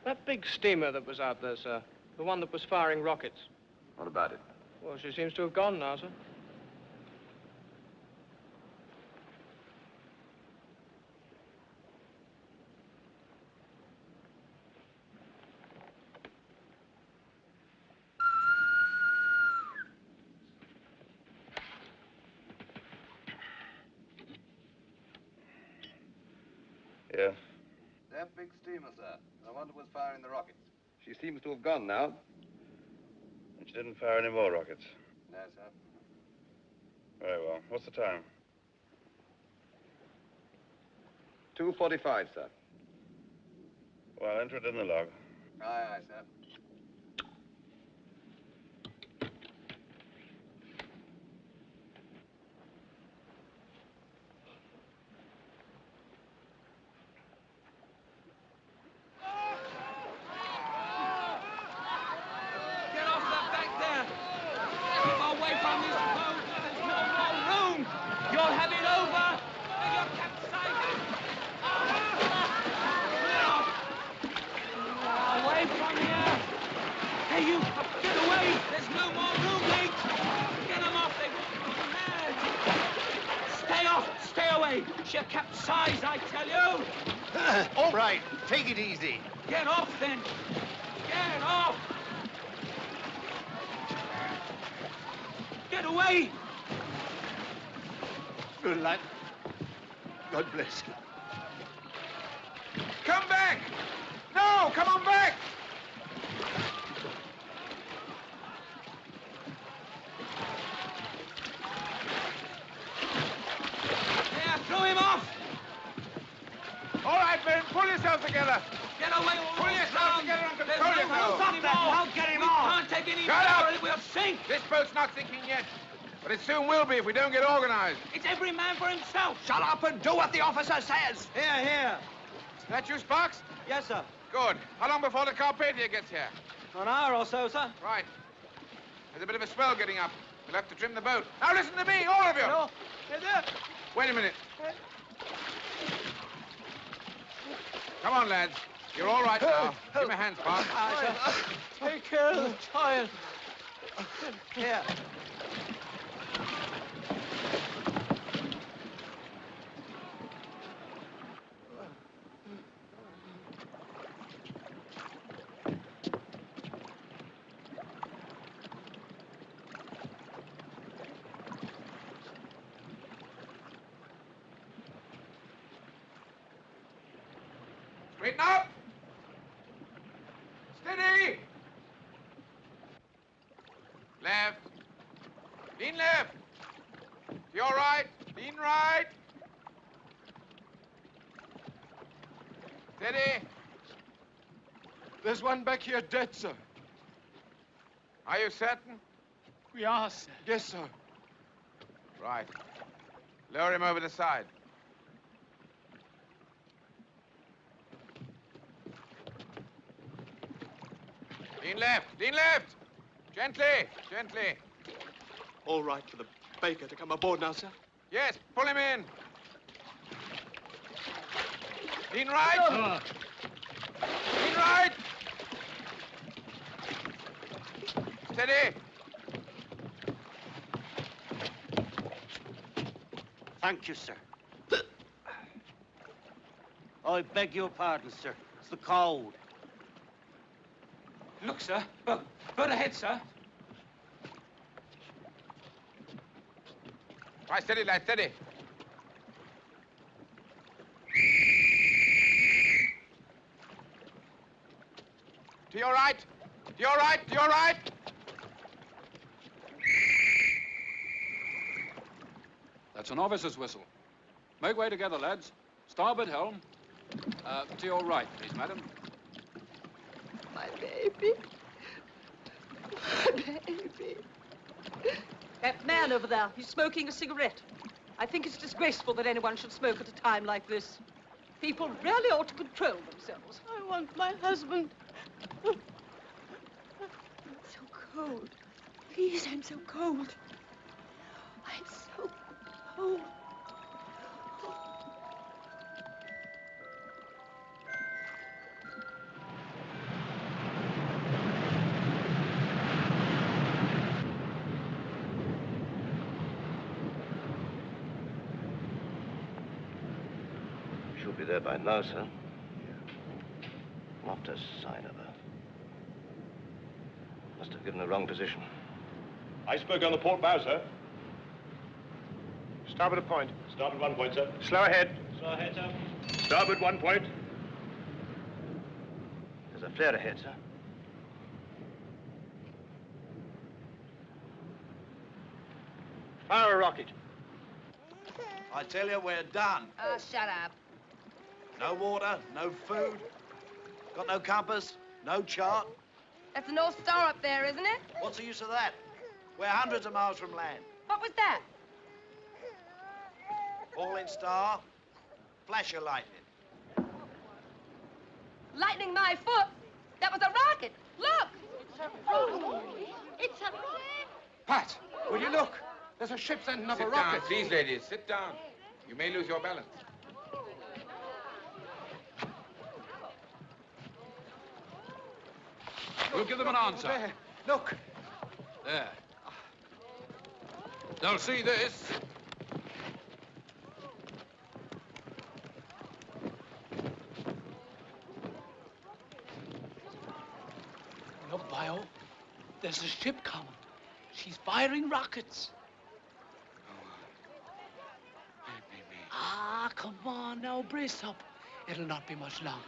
That big steamer that was out there, sir, the one that was firing rockets. What about it? Well, she seems to have gone now, sir. Yeah. That big steamer, sir. The one that was firing the rockets. She seems to have gone now. And she didn't fire any more rockets. No, sir. Very well. What's the time? 2:45, sir. Well, enter it in the log. Aye, aye, sir. Get off that back there! Keep away from this boat! There's no more room! You'll have it over! And you're capsizing! Away from here! Hey, you! Get away! There's no more room, mate! Get them off! They will go mad! Stay off! Stay away! She'll capsize, I tell you! All right, take it easy. Get off, then! Get off! Get away! Good luck. God bless you. Come back! No! Come on back! There, throw him off! All right, men, pull yourselves together. Get away! Pull yourselves together and There's control no yourselves. room anymore. I'll get him off! We can't take any Shut more up! or we'll sink! This boat's not sinking yet. But it soon will be if we don't get organized. It's every man for himself! Shut up and do what the officer says! Here, here. That you, Sparks? Yes, sir. Good. How long before the Carpathia gets here? An hour or so, sir. Right. There's a bit of a swell getting up. We'll have to trim the boat. Now listen to me, all of you. No. Hey there. Wait a minute. Come on, lads. You're all right now. Give me a hand, Sparks. Aye, sir. Take care of the child. Here. Straighten up. Steady. Left. Lean left. To your right. Lean right. Steady. There's one back here dead, sir. Are you certain? We are, sir. Yes, sir. Right. Lower him over the side. Lean left. Lean left. Gently. Gently. All right for the baker to come aboard now, sir? Yes, pull him in. Lean right. Lean right. Steady. Thank you, sir. I beg your pardon, sir. It's the cold. Look, sir. Boat ahead, sir. Right, steady, lad, steady. To your right. To your right. To your right. That's an officer's whistle. Make way together, lads. Starboard helm. To your right, please, madam. My baby. My baby. That man over there, he's smoking a cigarette. I think it's disgraceful that anyone should smoke at a time like this. People really ought to control themselves. I want my husband. I'm so cold. Please, I'm so cold. I'm so cold. She'll be there by now, sir. Not a sign of her. Must have given the wrong position. Iceberg on the port bow, sir. Starboard a point. Starboard 1 point, sir. Slow ahead. Slow ahead, sir. Starboard 1 point. There's a flare ahead, sir. Fire a rocket. I tell you, we're done. Oh, shut up. No water, no food. Got no compass, no chart. That's the North Star up there, isn't it? What's the use of that? We're hundreds of miles from land. What was that? Falling star, flash of lightning. Lightning my foot. That was a rocket. Look. It's a rocket. It's a rocket. Pat, will you look? There's a ship sending up a Sit rocket. down, please, ladies. Sit down. You may lose your balance. We'll give them an answer. There. Look. There. They'll see this. Look, Bio. There's a ship coming. She's firing rockets. Ah, come on now, brace up. It'll not be much longer.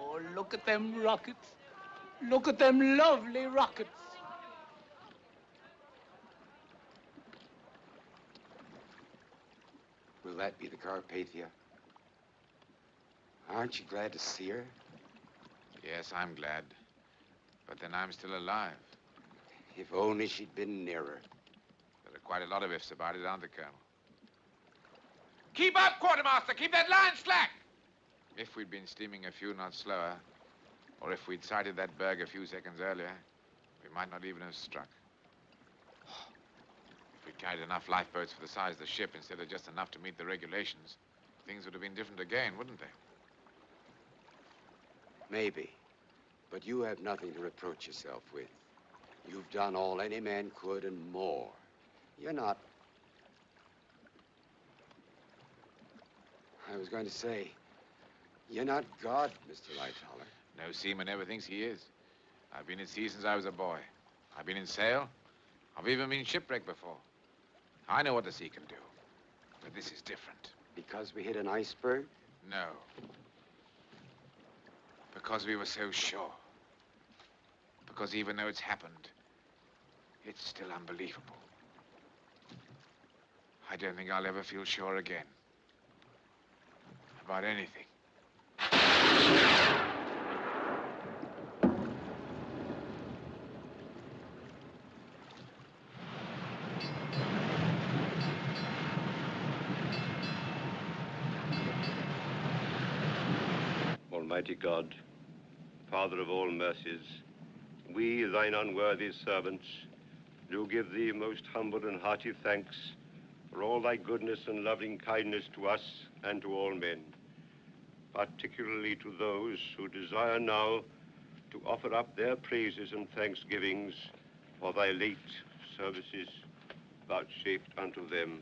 Oh, look at them rockets. Look at them lovely rockets. Will that be the Carpathia? Aren't you glad to see her? Yes, I'm glad. But then I'm still alive. If only she'd been nearer. There are quite a lot of ifs about it, aren't there, Colonel? Keep up, Quartermaster! Keep that line slack! If we'd been steaming a few knots slower, or if we'd sighted that berg a few seconds earlier, we might not even have struck. If we'd carried enough lifeboats for the size of the ship instead of just enough to meet the regulations, things would have been different again, wouldn't they? Maybe. But you have nothing to reproach yourself with. You've done all any man could and more. You're not... I was going to say, you're not God, Mr. Lightoller. No seaman ever thinks he is. I've been at sea since I was a boy. I've been in sail. I've even been shipwrecked before. I know what the sea can do. But this is different. Because we hit an iceberg? No. Because we were so sure. Because even though it's happened, it's still unbelievable. I don't think I'll ever feel sure again. About anything. Almighty God, Father of all mercies, we, thine unworthy servants, do give thee most humble and hearty thanks for all thy goodness and loving kindness to us and to all men, particularly to those who desire now to offer up their praises and thanksgivings for thy late services vouchsafed unto them.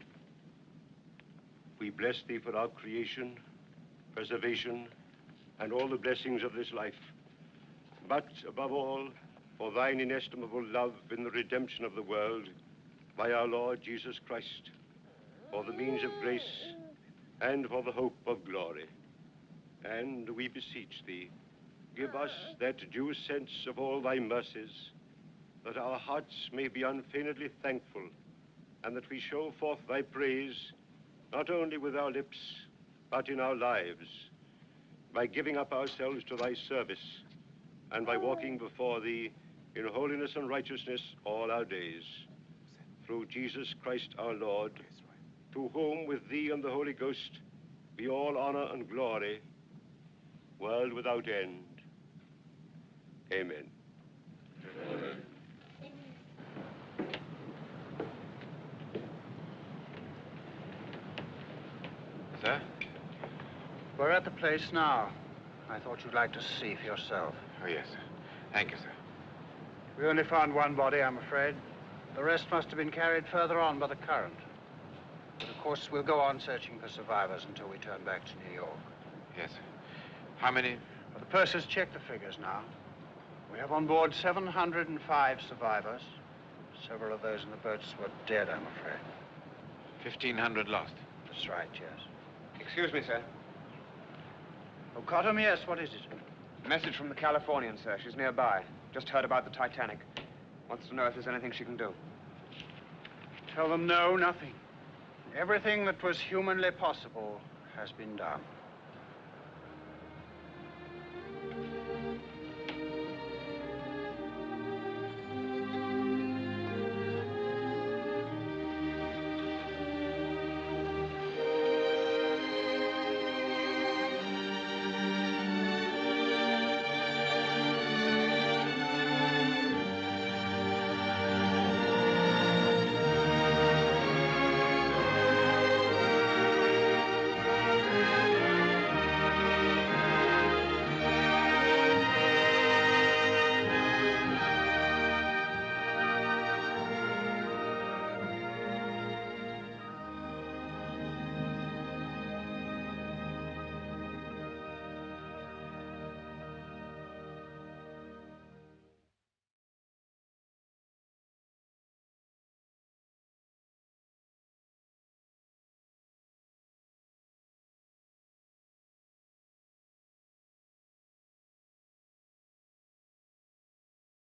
We bless thee for our creation, preservation, and all the blessings of this life, but above all, for thine inestimable love in the redemption of the world by our Lord Jesus Christ, for the means of grace and for the hope of glory. And we beseech thee, give us that due sense of all thy mercies, that our hearts may be unfeignedly thankful, and that we show forth thy praise, not only with our lips, but in our lives, by giving up ourselves to thy service, and by walking before thee in holiness and righteousness all our days. Through Jesus Christ our Lord, to whom with thee and the Holy Ghost be all honor and glory, world without end. Amen. Amen. Sir? We're at the place now. I thought you'd like to see for yourself. Oh, yes, sir. Thank you, sir. We only found one body, I'm afraid. The rest must have been carried further on by the current. But of course, we'll go on searching for survivors until we turn back to New York. Yes, sir. How many? Well, the purser's checked the figures now. We have on board 705 survivors. Several of those in the boats were dead, I'm afraid. 1,500 lost. That's right, yes. Excuse me, sir. Oh, Cottam, yes, what is it? Message from the Californian, sir. She's nearby. Just heard about the Titanic. Wants to know if there's anything she can do. Tell them no, nothing. Everything that was humanly possible has been done.